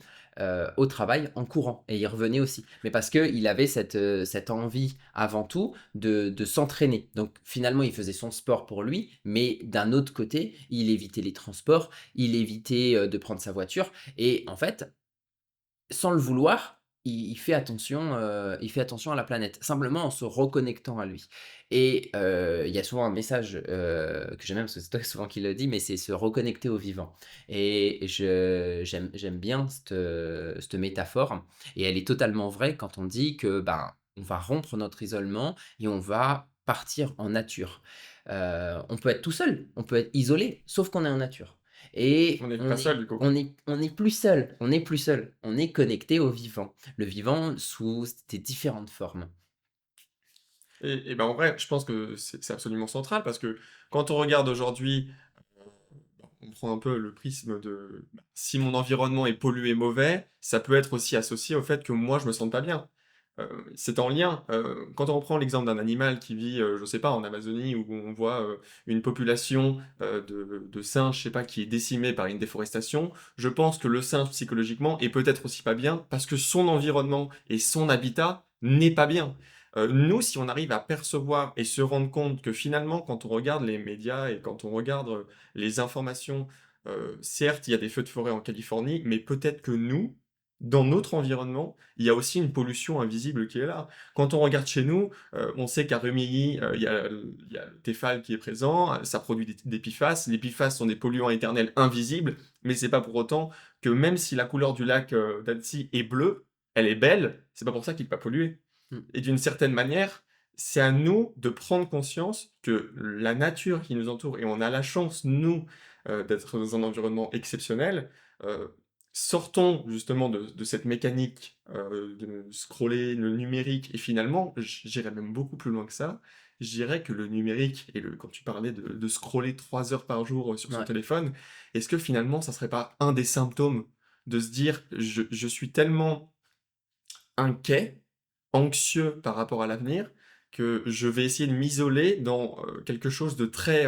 au travail en courant et il revenait aussi. Mais parce qu'il avait cette envie avant tout de s'entraîner. Donc finalement, il faisait son sport pour lui, mais d'un autre côté, il évitait les transports, il évitait, de prendre sa voiture et en fait, sans le vouloir, il fait attention à la planète, simplement en se reconnectant à lui et il y a souvent un message, que j'aime bien parce que c'est toi souvent qui le dis, mais c'est se reconnecter au vivant et j'aime bien cette métaphore et elle est totalement vraie quand on dit que, ben, on va rompre notre isolement et on va partir en nature. On peut être tout seul, on peut être isolé, sauf qu'on est en nature on et n'est pas seul du coup. on est plus seul, on est plus seul, on est connecté au vivant. Le vivant sous des différentes formes. Et ben en vrai, je pense que c'est absolument central parce que quand on regarde aujourd'hui, on prend un peu le prisme de bah, si mon environnement est pollué, mauvais, ça peut être aussi associé au fait que moi je me sente pas bien. c'est en lien. Quand on reprend l'exemple d'un animal qui vit, je sais pas, en Amazonie où on voit, une population, de singes, je sais pas, qui est décimée par une déforestation, je pense que le singe psychologiquement est peut-être aussi pas bien parce que son environnement et son habitat n'est pas bien. Nous, si on arrive à percevoir et se rendre compte que finalement, quand on regarde les médias et quand on regarde, les informations, certes, il y a des feux de forêt en Californie, mais peut-être que nous, dans notre environnement, il y a aussi une pollution invisible qui est là. Quand on regarde chez nous, on sait qu'à Rumilly, il y a le Tefal qui est présent, ça produit des PFAS. Les PFAS sont des polluants éternels invisibles, mais c'est pas pour autant que même si la couleur du lac, d'Annecy est bleue, elle est belle, c'est pas pour ça qu'il est pas pollué. Mmh. Et d'une certaine manière, c'est à nous de prendre conscience que la nature qui nous entoure, et on a la chance, nous, d'être dans un environnement exceptionnel, sortons justement de cette mécanique, de scroller le numérique et finalement, j'irais même beaucoup plus loin que ça. Je dirais que le numérique et quand tu parlais de scroller 3 heures par jour, sur son Ouais. téléphone, est-ce que finalement ça serait pas un des symptômes de se dire: «Je suis tellement inquiet, anxieux par rapport à l'avenir, que je vais essayer de m'isoler dans, quelque chose de très,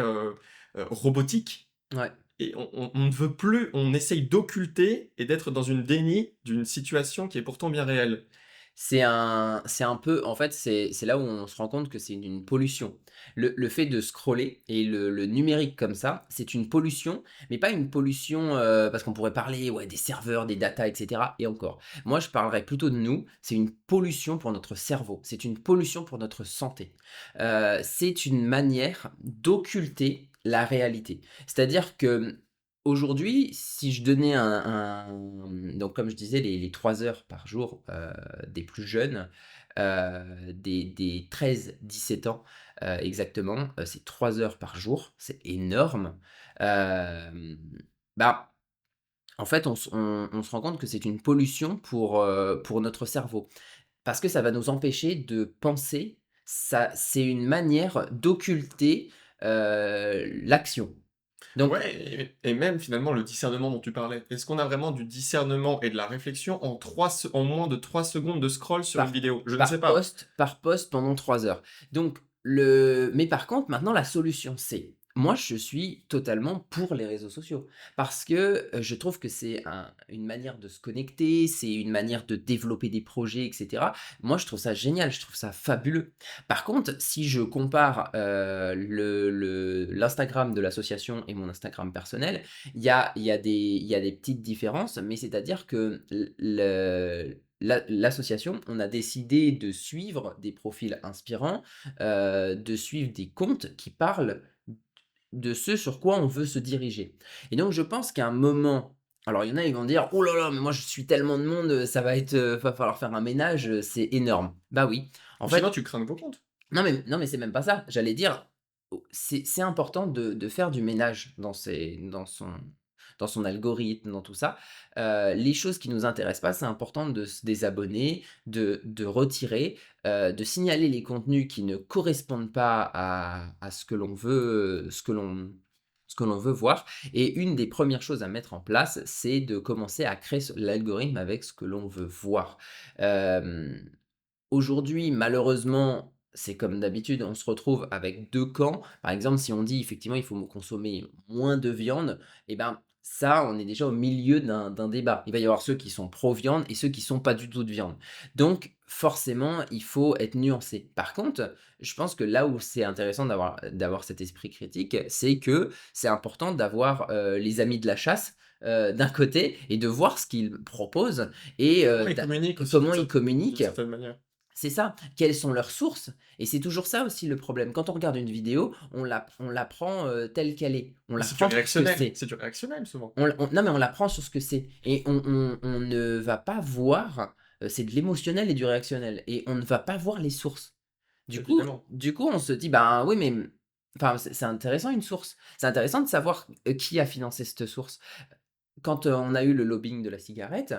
robotique» Ouais. et on ne veut plus, on essaye d'occulter et d'être dans une déni d'une situation qui est pourtant bien réelle. C'est un peu en fait, c'est là où on se rend compte que c'est une pollution. Le fait de scroller et le numérique comme ça, c'est une pollution, mais pas une pollution, parce qu'on pourrait parler, ouais, des serveurs, des datas et cetera et encore. Moi, je parlerais plutôt de nous, c'est une pollution pour notre cerveau, c'est une pollution pour notre santé. C'est une manière d'occulter la réalité. C'est-à-dire que aujourd'hui, si je donnais donc comme je disais, les 3 heures par jour, des plus jeunes, des 13-17 ans, exactement, c'est 3 heures par jour, c'est énorme. Hem, Bah, en fait, on se rend compte que c'est une pollution pour notre cerveau. Parce que ça va nous empêcher de penser, ça c'est une manière d'occulter, l'action. Donc Ouais et même finalement le discernement dont tu parlais. Est-ce qu'on a vraiment du discernement et de la réflexion en moins de 3 secondes de scroll sur une Par vidéo? Je ne sais par pas. poste pendant 3 heures. Donc mais par contre maintenant la solution c'est moi je suis totalement pour les réseaux sociaux parce que, je trouve que c'est une manière de se connecter, c'est une manière de développer des projets et cetera. Moi je trouve ça génial, je trouve ça fabuleux. Par contre, si je compare, l'Instagram de l'association et mon Instagram personnel, il y a des petites différences, mais c'est-à-dire que l'association, on a décidé de suivre des profils inspirants, de suivre des comptes qui parlent de ce sur quoi on veut se diriger. Et donc je pense qu'à un moment, alors il y en a, ils vont dire: «Oh là là, mais moi je suis tellement de monde, ça va être, va falloir faire un ménage, c'est énorme». Bah oui, en Ou sinon fait tu crains vos comptes. non mais c'est même pas ça. J'allais dire, c'est important de faire du ménage dans son algorithme, dans tout ça. Les choses qui nous intéressent pas, c'est important de se désabonner, de retirer, de signaler les contenus qui ne correspondent pas à ce que l'on veut voir et une des premières choses à mettre en place, c'est de commencer à créer l'algorithme avec ce que l'on veut voir. Hem Aujourd'hui, malheureusement, c'est comme d'habitude, on se retrouve avec 2 camps. Par exemple, si on dit effectivement il faut consommer moins de viande, et ben, ça, on est déjà au milieu d'un débat. Il va y avoir ceux qui sont pro viande et ceux qui sont pas du tout de viande. Donc forcément, il faut être nuancé. Par contre, je pense que là où c'est intéressant d'avoir cet esprit critique, c'est que c'est important d'avoir, les amis de la chasse, d'un côté et de voir ce qu'ils proposent et Comment ils communiquent aussi comment ils d'une communiquent. certaine manière? C'est ça, quelles sont leurs sources? Et c'est toujours ça aussi le problème. Quand on regarde une vidéo, on la prend, telle qu'elle est. On Mais la prend pour ce que c'est. c'est du réactionnel souvent. Non, mais on la prend sur ce que c'est et on ne va pas voir, c'est de l'émotionnel et du réactionnel et on ne va pas voir les sources. Du coup Évidemment. du coup, on se dit: «Ben, oui, mais enfin, c'est intéressant une source. C'est intéressant de savoir, qui a financé cette source». Quand, on a eu le lobbying de la cigarette,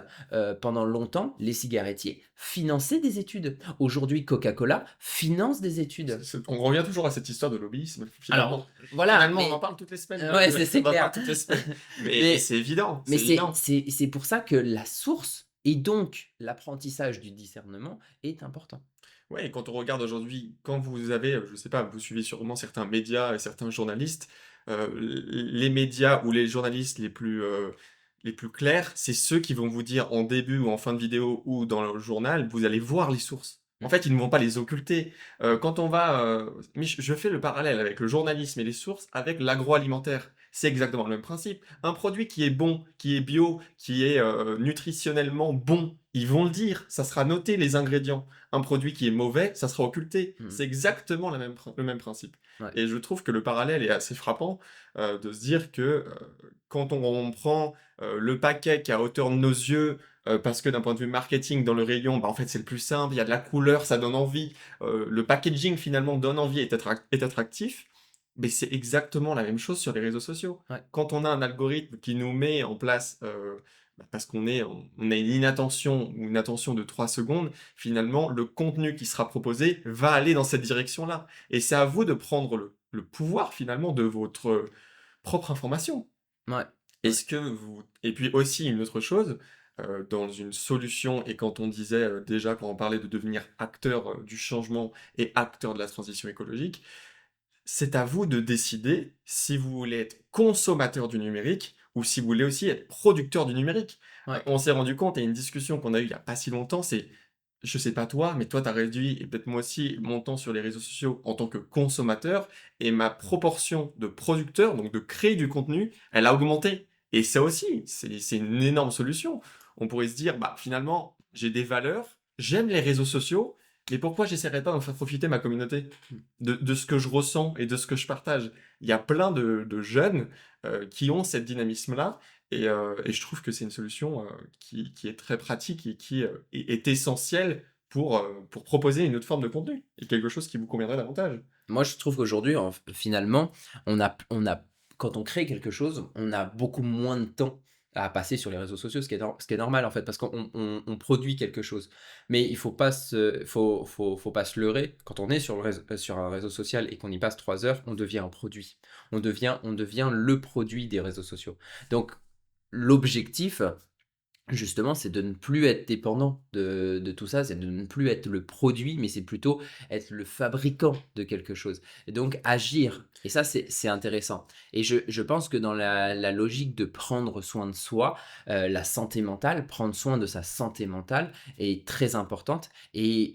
pendant longtemps, les cigarettiers finançaient des études. Aujourd'hui, Coca-Cola finance des études. On revient toujours à cette histoire de lobbyisme Alors, finalement. voilà, Finalement, on en mais parle toutes les semaines. ouais, c'est On en clair. parle toutes les semaines. Mais Mais c'est évident, mais c'est évident. c'est pour ça que la source, et donc l'apprentissage du discernement est important. Ouais, et quand on regarde aujourd'hui, quand vous avez, je sais pas, vous suivez sûrement certains médias et certains journalistes, les médias ou les journalistes les plus clairs, c'est ceux qui vont vous dire en début ou en fin de vidéo ou dans le journal, vous allez voir les sources. En Mmh, fait, ils ne vont pas les occulter. Quand on va, mais je fais le parallèle avec le journalisme et les sources avec l'agroalimentaire. C'est exactement le même principe. Un produit qui est bon, qui est bio, qui est, nutritionnellement bon, ils vont le dire, ça sera noté les ingrédients. Un produit qui est mauvais, ça sera occulté. mmh, C'est exactement le même principe. ouais, Et je trouve que le parallèle est assez frappant, de se dire que, quand on prend, le paquet qui est à hauteur de nos yeux, parce que d'un point de vue marketing dans le rayon, bah, en fait, c'est le plus simple, il y a de la couleur, ça donne envie, le packaging finalement donne envie, est attractif, mais c'est exactement la même chose sur les réseaux sociaux. ouais, Quand on a un algorithme qui nous met en place, parce on a une inattention ou une attention de 3 secondes, finalement, le contenu qui sera proposé va aller dans cette direction-là. Et c'est à vous de prendre le pouvoir finalement de votre propre information. ouais, ouais, Est-ce que vous et puis aussi une autre chose, dans une solution et quand on disait, déjà quand on parlait de devenir acteur, du changement et acteur de la transition écologique, c'est à vous de décider si vous voulez être consommateur du numérique ou si vous voulez aussi être producteur du numérique. ouais. On s'est rendu compte, et une discussion qu'on a eue il y a pas si longtemps, c'est, je sais pas toi, mais toi tu as réduit et peut-être moi aussi mon temps sur les réseaux sociaux en tant que consommateur et ma proportion de producteur, donc de créer du contenu, elle a augmenté et ça aussi, c'est une énorme solution. On pourrait se dire: «Bah, finalement, j'ai des valeurs, j'aime les réseaux sociaux, mais pourquoi j'essaierais pas d'en faire profiter ma communauté?» Mmh. De ce que je ressens et de ce que je partage. Il y a plein de jeunes, qui ont cette dynamisme-là et je trouve que c'est une solution, qui est très pratique et qui, est essentielle pour proposer une autre forme de contenu et quelque chose qui vous conviendrait davantage. Moi, je trouve qu'aujourd'hui, finalement, on a quand on crée quelque chose, on a beaucoup moins de temps à passer sur les réseaux sociaux, ce qui est normal, en fait, parce qu'on produit quelque chose. Mais il faut pas se leurrer. Quand on est sur un réseau social et qu'on y passe 3 heures, on devient un produit. On devient le produit des réseaux sociaux. Donc l'objectif, justement, c'est de ne plus être dépendant de tout ça, c'est de ne plus être le produit, mais c'est plutôt être le fabricant de quelque chose et donc agir et ça, c'est intéressant et je pense que dans la logique de prendre soin de soi, la santé mentale, prendre soin de sa santé mentale est très importante et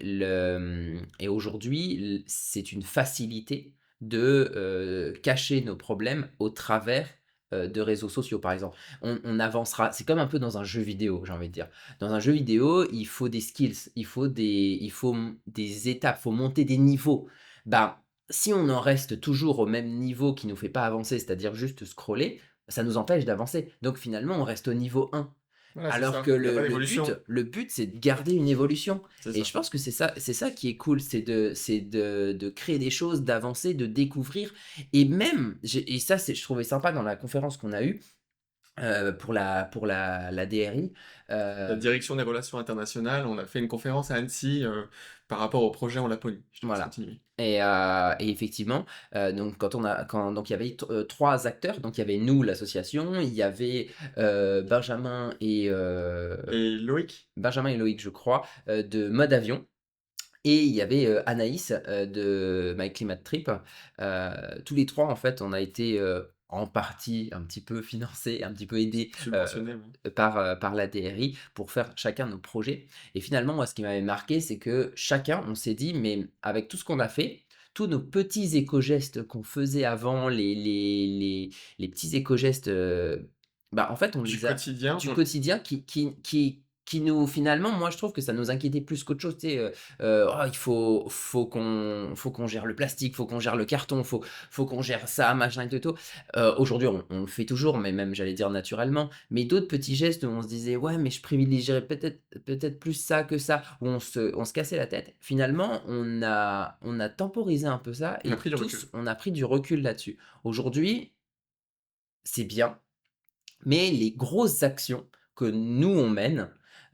aujourd'hui, c'est une facilité de, cacher nos problèmes au travers, de réseaux sociaux, par exemple. On avancera. C'est comme un peu dans un jeu vidéo, j'ai envie de dire. Dans un jeu vidéo, il faut des skills, il faut des étapes, il faut monter des niveaux. Bah, si on en reste toujours au même niveau qui nous fait pas avancer, c'est-à-dire juste scroller, ça nous empêche d'avancer. Donc finalement, on reste au niveau 1. Voilà, c'est Alors que ça. Il y a le pas le but d'évolution. le but, c'est de garder une évolution C'est et je ça. pense que c'est ça qui est cool, c'est de créer des choses, d'avancer, de découvrir et même et ça, je trouvais sympa dans la conférence qu'on a eue, pour la DRI, La heu, direction des relations internationales, on a fait une conférence à Annecy, par rapport au projet en Laponie. Je te laisse voilà continuer. et effectivement, donc donc il y avait 3 acteurs, donc il y avait nous, l'association, il y avait, Et Loïc? Benjamin et Loïc, je crois, de Mode Avion et il y avait, Anaïs, de My Climate Trip. Tous les 3 en fait, on a été, en partie un petit peu financés, un petit peu aidés, Subventionné, oui. par la DRI pour faire chacun nos projets et finalement, moi, ce qui m'avait marqué, c'est que chacun, on s'est dit: «Mais avec tout ce qu'on a fait, tous nos petits éco-gestes qu'on faisait avant, les petits éco-gestes, bah, en fait, on Du les a quotidien, du on quotidien qui nous finalement, moi, je trouve que ça nous inquiétait plus qu'autre chose, tu sais, «Oh, il faut qu'on gère le plastique, faut qu'on gère le carton, faut qu'on gère ça, machin et tout». Aujourd'hui, on le fait toujours, mais même, j'allais dire naturellement, mais d'autres petits gestes où on se disait: «Ouais, mais je privilégierais peut-être plus ça que ça», où on se cassait la tête. Finalement, on a temporisé un peu ça a et pris du tous, recul. on a pris du recul là-dessus. Aujourd'hui, c'est bien, mais les grosses actions que nous on mène,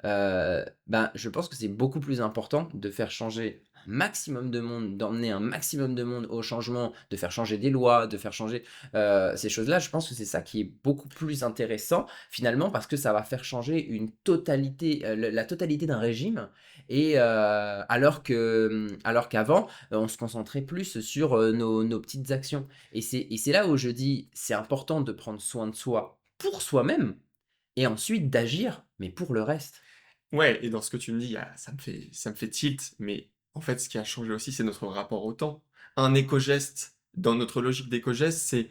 ben, je pense que c'est beaucoup plus important de faire changer maximum de monde, d'emmener un maximum de monde au changement, de faire changer des lois, de faire changer, ces choses-là, je pense que c'est ça qui est beaucoup plus intéressant finalement parce que ça va faire changer une totalité, le la totalité d'un régime et alors qu'avant, on se concentrait plus sur, nos petites actions et c'est là où je dis: «C'est important de prendre soin de soi pour soi-même et ensuite d'agir, mais pour le reste». Ouais, et dans ce que tu me dis, ça me fait tilt, mais en fait, ce qui a changé aussi, c'est notre rapport au temps. Un éco-geste, dans notre logique d'éco-geste, c'est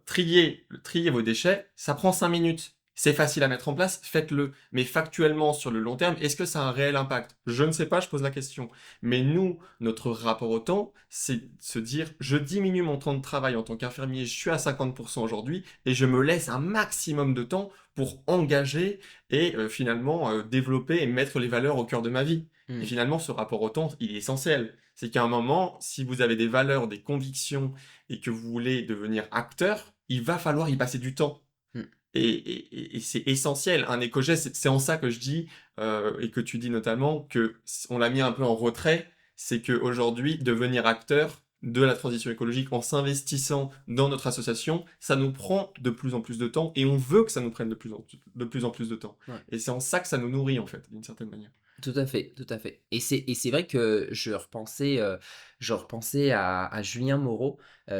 trier vos déchets, ça prend 5 minutes. C'est facile à mettre en place, faites-le. Mais factuellement, sur le long terme, est-ce que ça a un réel impact? Je ne sais pas, je pose la question. Mais nous, notre rapport au temps, c'est de se dire, je diminue mon temps de travail en tant qu'infirmier, je suis à 50% aujourd'hui, et je me laisse un maximum de temps pour engager et finalement développer et mettre les valeurs au cœur de ma vie. Et Mmh. finalement, ce rapport au temps, il est essentiel. C'est qu'à un moment, si vous avez des valeurs, des convictions, et que vous voulez devenir acteur, il va falloir y passer du temps. Mmh. Et c'est essentiel. Un éco-geste, c'est en ça que je dis, et que tu dis notamment, que on l'a mis un peu en retrait, c'est qu'aujourd'hui, devenir acteur de la transition écologique en s'investissant dans notre association, ça nous prend de plus en plus de temps et on veut que ça nous prenne de plus en plus de temps. Ouais. Et c'est en ça que ça nous nourrit, en fait, d'une certaine manière. Tout à fait, tout à fait. Et c'est vrai que je repensais à Julien Moreau,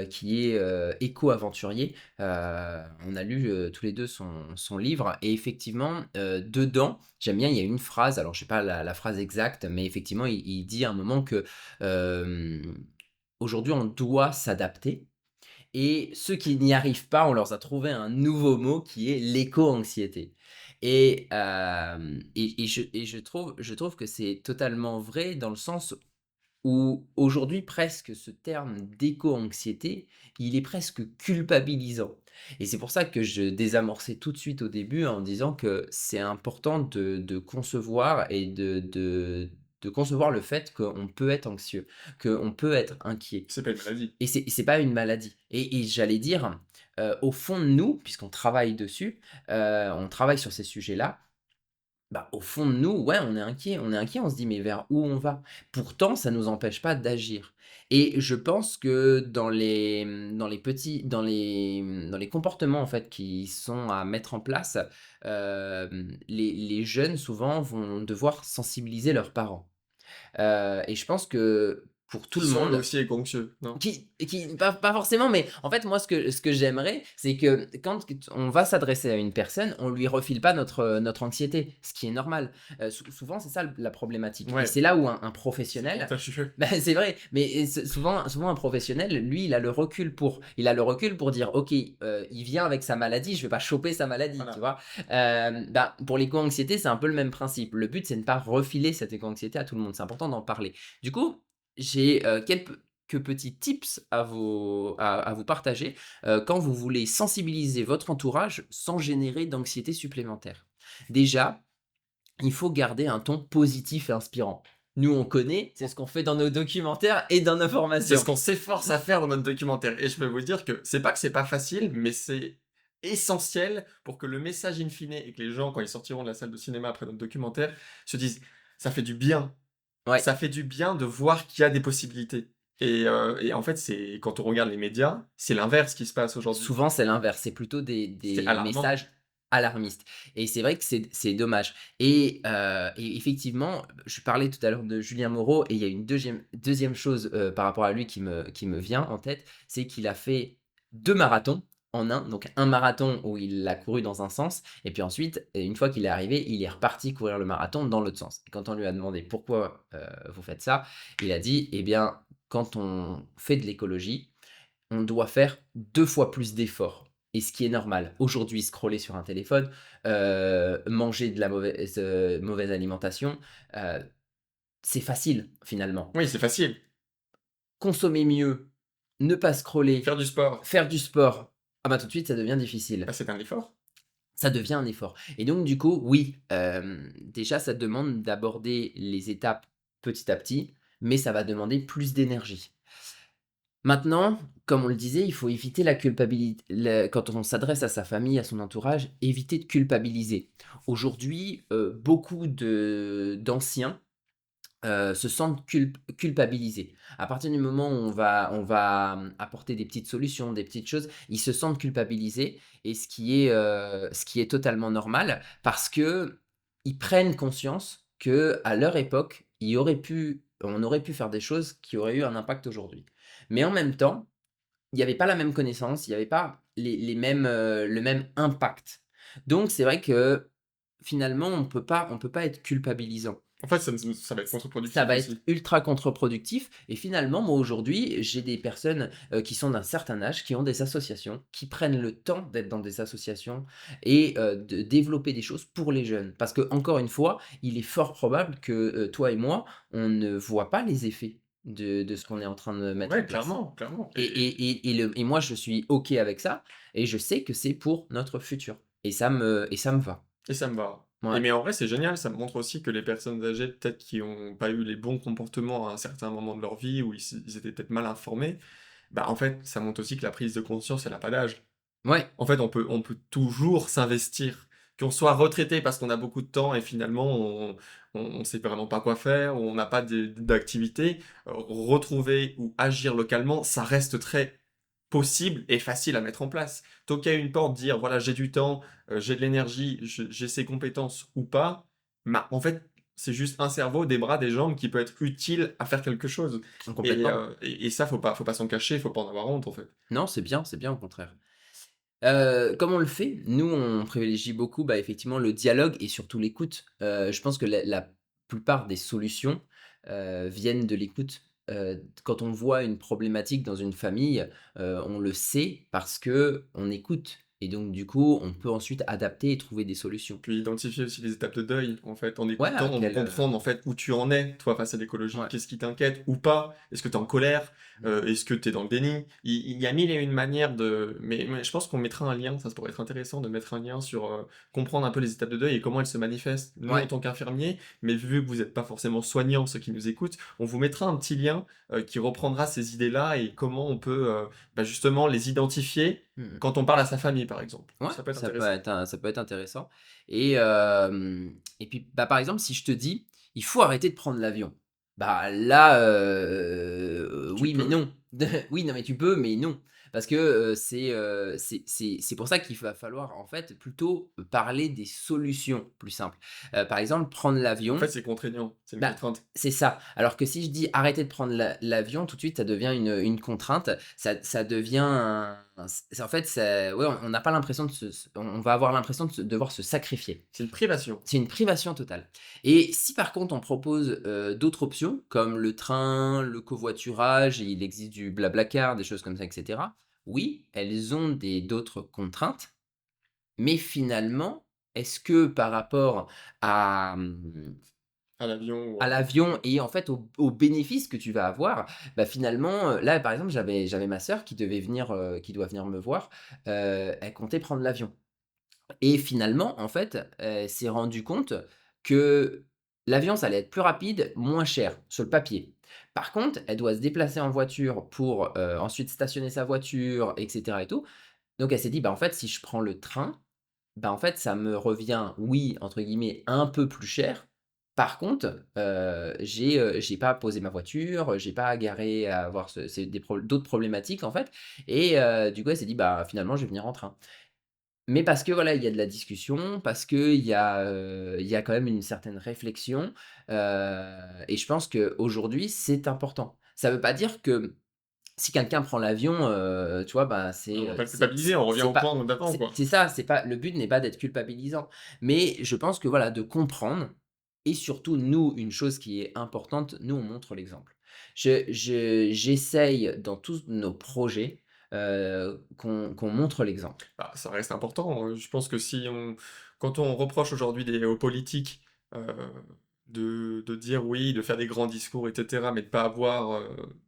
qui est, éco-aventurier. On a lu, tous les 2 son livre et effectivement, dedans, j'aime bien, il y a une phrase, alors je sais pas la phrase exacte, mais effectivement, il dit à un moment que, hem, aujourd'hui, on doit s'adapter et ceux qui n'y arrivent pas, on leur a trouvé un nouveau mot qui est l'éco-anxiété. Je trouve que c'est totalement vrai dans le sens où aujourd'hui presque ce terme d'éco-anxiété, il est presque culpabilisant. Et c'est pour ça que je désamorçais tout de suite au début en disant que c'est important de concevoir et de concevoir le fait qu'on peut être anxieux, qu'on peut être inquiet. C'est pas une maladie. Et c'est pas une maladie et j'allais dire, au fond de nous, puisqu'on travaille dessus, on travaille sur ces sujets-là, bah, au fond de nous, ouais, on est inquiet, on se dit: «Mais vers où on va?» Pourtant, ça nous empêche pas d'agir et je pense que dans les petits dans les comportements, en fait, qui sont à mettre en place, les jeunes, souvent, vont devoir sensibiliser leurs parents, et je pense que pour tout Qui le sont eux monde aussi éco-anxieux, non? qui pas forcément, mais en fait, moi, ce que j'aimerais, c'est que quand on va s'adresser à une personne, on lui refile pas notre anxiété, ce qui est normal. Souvent, c'est ça la problématique et Ouais, c'est là où un c'est professionnel contagieux. bah, c'est vrai, mais souvent un professionnel, lui, il a le recul pour dire: «OK, il vient avec sa maladie, je vais pas choper sa maladie», tu Voilà. vois? Bah, pour l'éco-anxiété, c'est un peu le même principe. Le but, c'est de ne pas refiler cette éco-anxiété à tout le monde, c'est important d'en parler. Du coup, j'ai, quelques petits tips à vous partager, quand vous voulez sensibiliser votre entourage sans générer d'anxiété supplémentaire. Déjà, il faut garder un ton positif et inspirant. Nous, on connaît, c'est ce qu'on fait dans nos documentaires et dans nos C'est ce formations. qu'on s'efforce à faire dans notre documentaire et je peux vous dire que c'est pas facile, mais c'est essentiel pour que le message in fine et que les gens, quand ils sortiront de la salle de cinéma après notre documentaire, se disent: «Ça fait du bien». Ouais, Ça fait du bien de voir qu'il y a des possibilités et en fait, c'est quand on regarde les médias, c'est l'inverse qui se passe aujourd'hui. souvent c'est l'inverse, c'est plutôt C'est des alarmant. messages alarmistes et c'est vrai que c'est dommage et effectivement, je parlais tout à l'heure de Julien Moreau et il y a une deuxième chose, par rapport à lui qui me vient en tête, c'est qu'il a fait 2 marathons en un. Donc un marathon où il a couru dans un sens et puis ensuite, une fois qu'il est arrivé, il est reparti courir le marathon dans l'autre sens et quand on lui a demandé: «Pourquoi, vous faites ça?» Il a dit: «Eh bien, quand on fait de l'écologie, on doit faire 2 fois plus d'efforts et ce qui est normal. Aujourd'hui, scroller sur un téléphone, manger de la mauvaise alimentation, heu, c'est facile finalement. Oui, c'est facile. Consommer mieux, ne pas scroller, Faire du sport, faire du sport, ah bah, tout de suite ça devient difficile. bah, c'est un effort. Ça devient un effort et donc du coup, oui, déjà ça demande d'aborder les étapes petit à petit, mais ça va demander plus d'énergie. Maintenant, comme on le disait, il faut éviter la culpabilité quand on s'adresse à sa famille, à son entourage, éviter de culpabiliser. Aujourd'hui, beaucoup de d'anciens se sentent culpabilisés. À partir du moment où on va apporter des petites solutions, des petites choses, ils se sentent culpabilisés et ce qui est totalement normal parce que ils prennent conscience que à leur époque, on aurait pu faire des choses qui auraient eu un impact aujourd'hui. Mais en même temps, il y avait pas la même connaissance, il y avait pas le même impact. Donc c'est vrai que finalement, on peut pas être culpabilisant. En fait, ça va être Ça contre-productif va être aussi. ultra contre-productif et finalement, moi, aujourd'hui, j'ai des personnes, qui sont d'un certain âge, qui ont des associations, qui prennent le temps d'être dans des associations et de développer des choses pour les jeunes. Parce que encore une fois, il est fort probable que, toi et moi, on ne voit pas les effets de ce qu'on est en train de mettre en Ouais, place. clairement, clairement. Et moi, je suis OK avec ça et je sais que c'est pour notre futur et ça me va. Et ça me va. Et Ouais. mais en vrai, c'est génial, ça me montre aussi que les personnes âgées, peut-être qui ont pas eu les bons comportements à un certain moment de leur vie, où ils étaient peut-être mal informés, bah, en fait, ça montre aussi que la prise de conscience, elle a pas d'âge. Ouais, En fait, on peut toujours s'investir. Qu'on soit retraité parce qu'on a beaucoup de temps et finalement on sait vraiment pas quoi faire, ou on n'a pas d'activité, retrouver ou agir localement, ça reste très possible et facile à mettre en place. Toquer à une porte, dire voilà, j'ai du temps, j'ai de l'énergie, j'ai ces compétences ou pas, bah, en fait, c'est juste un cerveau, des bras, des jambes qui peut être utile à faire quelque chose. complètement. Et ça, faut pas s'en cacher, faut pas en avoir honte en fait. Non, c'est bien au contraire. Comment on le fait? Nous, on privilégie beaucoup, bah, effectivement, le dialogue et surtout l'écoute. Je pense que la plupart des solutions, viennent de l'écoute. Quand on voit une problématique dans une famille, on le sait parce que on écoute et donc du coup, on peut ensuite adapter et trouver des solutions. Puis identifier aussi les étapes de deuil, en fait, en Ouais, écoutant, à on quel, comprendre en fait où tu en es, toi, face à l'écologie. ouais. Qu'est-ce qui t'inquiète ou pas? Est-ce que tu es en colère? Mmh. Est-ce que tu es dans le déni? Il y a mille et une manières de. Mais je pense qu'on mettra un lien, ça pourrait être intéressant de mettre un lien sur comprendre un peu les étapes de deuil et comment elles se manifestent. Nous, en Ouais. tant qu'infirmiers, mais vu que vous n'êtes pas forcément soignants, ceux qui nous écoutent, on vous mettra un petit lien qui reprendra ces idées-là et comment on peut bah, justement les identifier Mmh mh. quand on parle à sa famille, par exemple. Ouais, Ça peut être ça peut intéressant. être ça peut être intéressant et puis, bah, par exemple, si je te dis: «Il faut arrêter de prendre l'avion», bah, là, Tu oui, mais peux. non. Oui, non, mais tu peux, mais non. Parce que, c'est pour ça qu'il va falloir, en fait, plutôt parler des solutions plus simples. Par exemple, prendre En fait, l'avion, c'est contraignant, c'est une bah, contrainte. c'est ça. Alors que si je dis: «Arrêtez de prendre l'avion», tout de suite, ça devient une contrainte. Ça devient c'est en fait, ouais, on n'a pas l'impression on va avoir l'impression de devoir se sacrifier. C'est une privation. C'est une privation totale et si par contre on propose, d'autres options comme le train, le covoiturage, il existe du BlaBlaCar, des choses comme ça et cetera. Oui, elles ont d'autres contraintes, mais finalement, est-ce que par rapport à, À l'avion ou à l'avion et en fait aux bénéfices que tu vas avoir, bah, finalement, là par exemple j'avais ma sœur qui doit venir me voir, elle comptait prendre l'avion et finalement en fait, elle s'est rendue compte que l'avion ça allait être plus rapide, moins cher sur le papier. Par contre, elle doit se déplacer en voiture pour, ensuite stationner sa voiture et cetera et tout. Donc elle s'est dit: «Bah, en fait si je prends le train, bah, en fait, ça me revient, oui, entre guillemets, «un peu plus cher». Par contre, j'ai pas à poser ma voiture, j'ai pas à garer, à avoir c'est d'autres problématiques, en fait et du coup, elle s'est dit: «Bah, finalement, je vais venir en train». Mais parce que, voilà, il y a de la discussion, parce qu'il y a quand même une certaine réflexion, et je pense qu'aujourd'hui, c'est important. Ça veut pas dire que si quelqu'un prend l'avion, tu vois, bah, on va pas le culpabiliser, on revient c'est au pas point d'avant, quoi. c'est ça, c'est pas le but n'est pas d'être culpabilisant. Mais je pense que voilà, de comprendre et surtout nous, une chose qui est importante, nous, on montre l'exemple. J'essaye dans tous nos projets, qu'on montre l'exemple. Bah, ça reste important, je pense que si on quand on reproche aujourd'hui aux politiques, heu, de dire oui, de faire des grands discours et cetera, mais de pas avoir,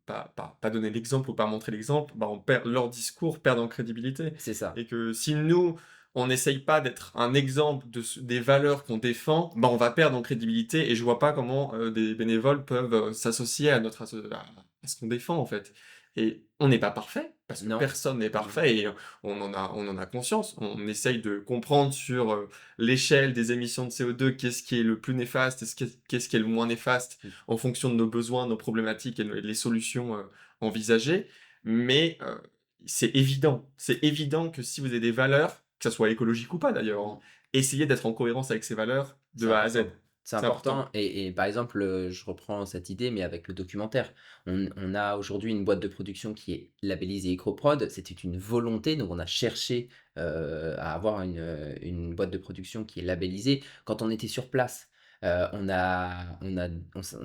pas donner l'exemple ou pas montrer l'exemple, bah, on perd leurs discours perdent en crédibilité C'est ça. et que si nous, on n'essaye pas d'être un exemple des valeurs qu'on défend, bah, on va perdre en crédibilité et je vois pas comment, des bénévoles peuvent, s'associer à notre asso à ce qu'on défend, en fait et on n'est pas parfait. Parce que Non. personne n'est Mmh. parfait et on en a conscience. On essaye de comprendre sur, l'échelle des émissions de CO2, qu'est-ce qui est le plus néfaste et qu'est-ce qui est le moins néfaste Mmh. en fonction de nos besoins, nos problématiques et les solutions, envisagées. Mais, c'est évident que si vous avez des valeurs, que ça soit écologique ou pas d'ailleurs, Mmh. hein, essayez d'être en cohérence avec ces valeurs C'est de A à Z. important. C'est C'est important. important et par exemple, je reprends cette idée, mais avec le documentaire. On a aujourd'hui une boîte de production qui est labellisée EcoProd. C'était une volonté, donc on a cherché, à avoir une boîte de production qui est labellisée. Quand on était sur place, on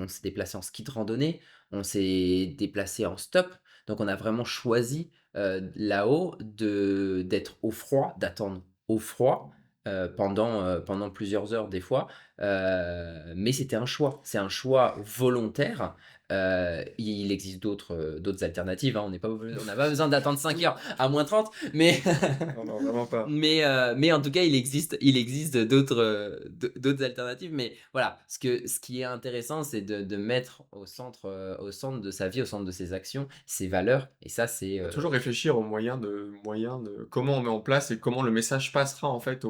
s'est déplacé en ski de randonnée, on s'est déplacé en stop, donc on a vraiment choisi, là-haut d'être au froid, d'attendre au froid, pendant plusieurs heures des fois, mais c'était un choix. C'est un choix volontaire. Il existe d'autres alternatives, hein. On n'a pas besoin d'attendre 5 heures à -30, mais Non, non, vraiment pas. mais en tout cas, il existe d'autres alternatives. Mais voilà, ce qui est intéressant, c'est de mettre au centre de sa vie, au centre de ses actions, ses valeurs et ça, c'est, Faut toujours réfléchir aux moyens de comment on met en place et comment le message passera en fait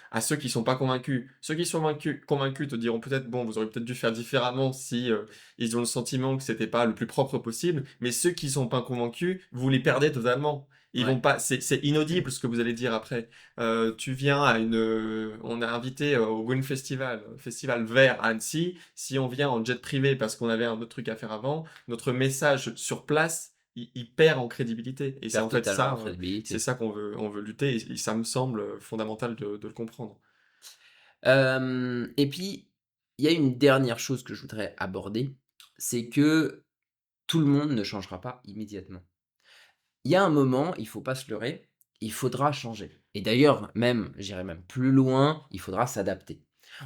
à ceux qui sont pas convaincus. Ceux qui sont convaincus te diront peut-être: «Bon, vous auriez peut-être dû faire différemment si, ils ont le sentiment que c'était pas le plus propre possible». Mais ceux qui sont pas convaincus, vous les perdez totalement. Ils ouais. vont pas c'est inaudible ce que vous allez dire après. Tu viens on a invité, au Wind Festival, festival vert à Annecy. Si on vient en jet privé parce qu'on avait un autre truc à faire avant, notre message sur place il perd en crédibilité et c'est Perd en fait totalement en ça, c'est crédibilité. ça qu'on veut lutter et ça me semble, fondamental de le comprendre. Et puis, il y a une dernière chose que je voudrais aborder, c'est que tout le monde ne changera pas immédiatement. Il y a un moment, il faut pas se leurrer, il faudra changer. Et d'ailleurs, même, j'irai même plus loin, il faudra s'adapter.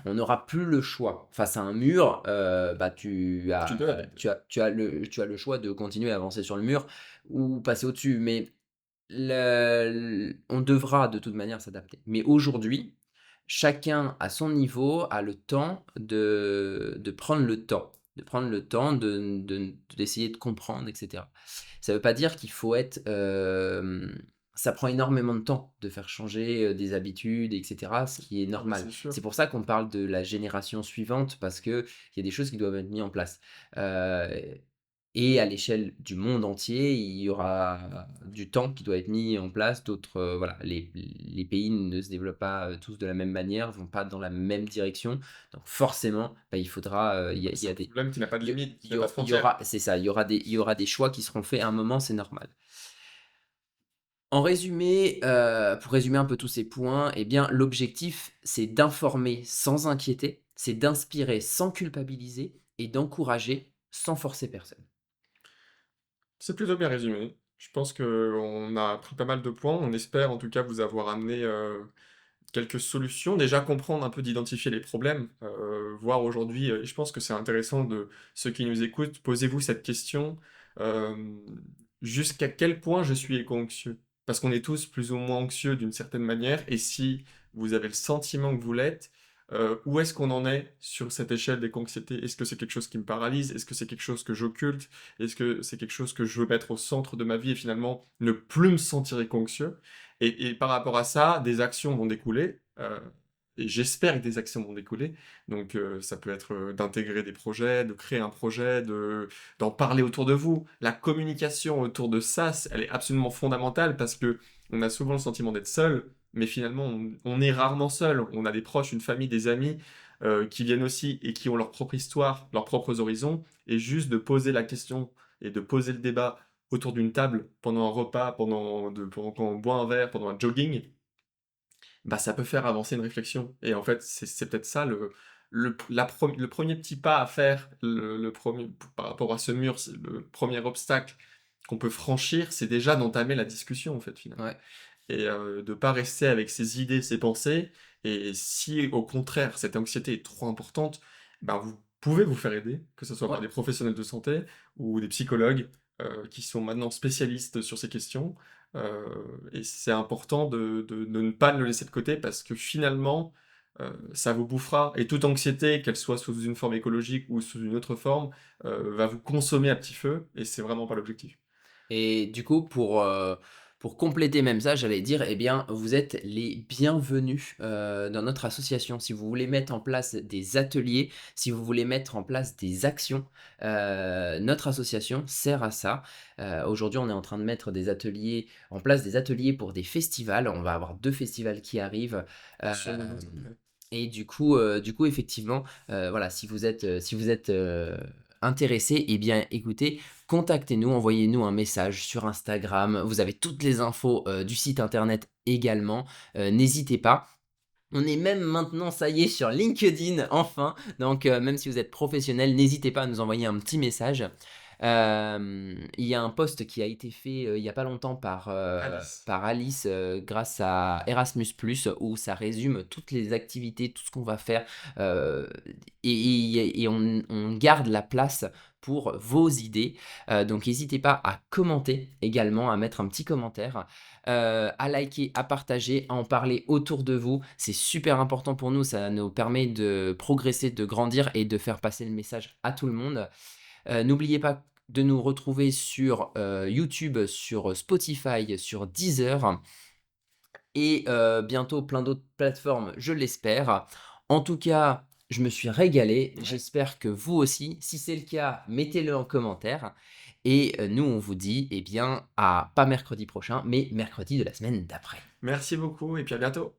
On n'aura plus le choix. Face à un mur, bah, Tu dois adapter. tu as le choix de continuer à avancer sur le mur ou passer au-dessus. Mais on devra de toute manière s'adapter. Mais aujourd'hui, chacun à son niveau a le temps de prendre le temps, d'essayer de comprendre, etc. Ça ne veut pas dire qu'il faut être. Ça prend énormément de temps de faire changer des habitudes, etc., ce qui est Ah bah, normal. c'est sûr. C'est pour ça qu'on parle de la génération suivante, parce qu'il y a des choses qui doivent être mises en place. Euh, et à l'échelle du monde entier, il y aura du temps qui doit être mis en place. D'autres, voilà, les pays ne se développent pas tous de la même manière, vont pas dans la même direction. Donc forcément, bah, il faudra, il y C'est un a des, problème qui n'a pas de il limite, qui y, n'a pas de il y frontières. aura, c'est ça, il y aura des choix qui seront faits à un moment, c'est normal. En résumé, pour résumer un peu tous ces points, eh bien, l'objectif, c'est d'informer sans inquiéter, c'est d'inspirer sans culpabiliser et d'encourager sans forcer personne. C'est plutôt bien résumé. Je pense qu'on a appris pas mal de points. On espère en tout cas vous avoir amené, quelques solutions. Déjà comprendre un peu, d'identifier les problèmes, voir aujourd'hui, et je pense que c'est intéressant de ceux qui nous écoutent, posez-vous cette question, hem, jusqu'à quel point je suis éco-anxieux? Parce qu'on est tous plus ou moins anxieux d'une certaine manière et si vous avez le sentiment que vous l'êtes, où est-ce qu'on en est sur cette échelle d'éco-anxiété? Est-ce que c'est quelque chose qui me paralyse? Est-ce que c'est quelque chose que j'occulte? Est-ce que c'est quelque chose que je veux mettre au centre de ma vie et finalement ne plus me sentir éco-anxieux? Et par rapport à ça, des actions vont découler, et j'espère que des actions vont découler. Donc, ça peut être, d'intégrer des projets, de créer un projet, d'en parler autour de vous. La communication autour de ça, elle est absolument fondamentale parce que on a souvent le sentiment d'être seul, mais finalement, on est rarement seul. On a des proches, une famille, des amis, qui viennent aussi et qui ont leur propre histoire, leurs propres horizons. Et juste de poser la question et de poser le débat autour d'une table, pendant un repas, pendant qu'on boit un verre, pendant un jogging, bah, ça peut faire avancer une réflexion et en fait, c'est peut-être ça le 1er petit pas à faire, le 1er par rapport à ce mur, c'est le premier obstacle qu'on peut franchir, c'est déjà d'entamer la discussion, en fait, finalement Ouais. et de pas rester avec ses idées, ses pensées et si, au contraire, cette anxiété est trop importante, ben, vous pouvez vous faire aider, que ce soit par Ouais. des professionnels de santé ou des psychologues, qui sont maintenant spécialistes sur ces questions, et c'est important de ne pas le laisser de côté parce que finalement, ça vous bouffera et toute anxiété, qu'elle soit sous une forme écologique ou sous une autre forme, va vous consommer à petit feu et c'est vraiment pas l'objectif. Et du coup, pour compléter même ça, j'allais dire, eh bien, vous êtes les bienvenus, dans notre association. Si vous voulez mettre en place des ateliers, si vous voulez mettre en place des actions, notre association sert à ça. Aujourd'hui, on est en train de mettre des ateliers en place, des ateliers pour des festivals. On va avoir 2 festivals qui arrivent, Sur le nôtre, hem ouais. et du coup, effectivement, voilà, si vous êtes intéressés, eh bien, écoutez, contactez-nous, envoyez-nous un message sur Instagram. Vous avez toutes les infos, du site internet également, n'hésitez pas. On est même maintenant, ça y est, sur LinkedIn enfin, donc même si vous êtes professionnel, n'hésitez pas à nous envoyer un petit message. Il y a un post qui a été fait, il y a pas longtemps Alice. par Alice, grâce à Erasmus+, où ça résume toutes les activités, tout ce qu'on va faire, heu et on garde la place pour vos idées. Donc n'hésitez pas à commenter également, à mettre un petit commentaire, à liker, à partager, à en parler autour de vous. C'est super important pour nous, ça nous permet de progresser, de grandir et de faire passer le message à tout le monde. N'oubliez pas de nous retrouver sur, YouTube, sur Spotify, sur Deezer et bientôt plein d'autres plateformes, je l'espère. En tout cas, je me suis régalé, Ouais. j'espère que vous aussi. Si c'est le cas, mettez-le en commentaire et nous on vous dit, eh bien, à pas mercredi prochain, mais mercredi de la semaine d'après. Merci beaucoup et puis à bientôt.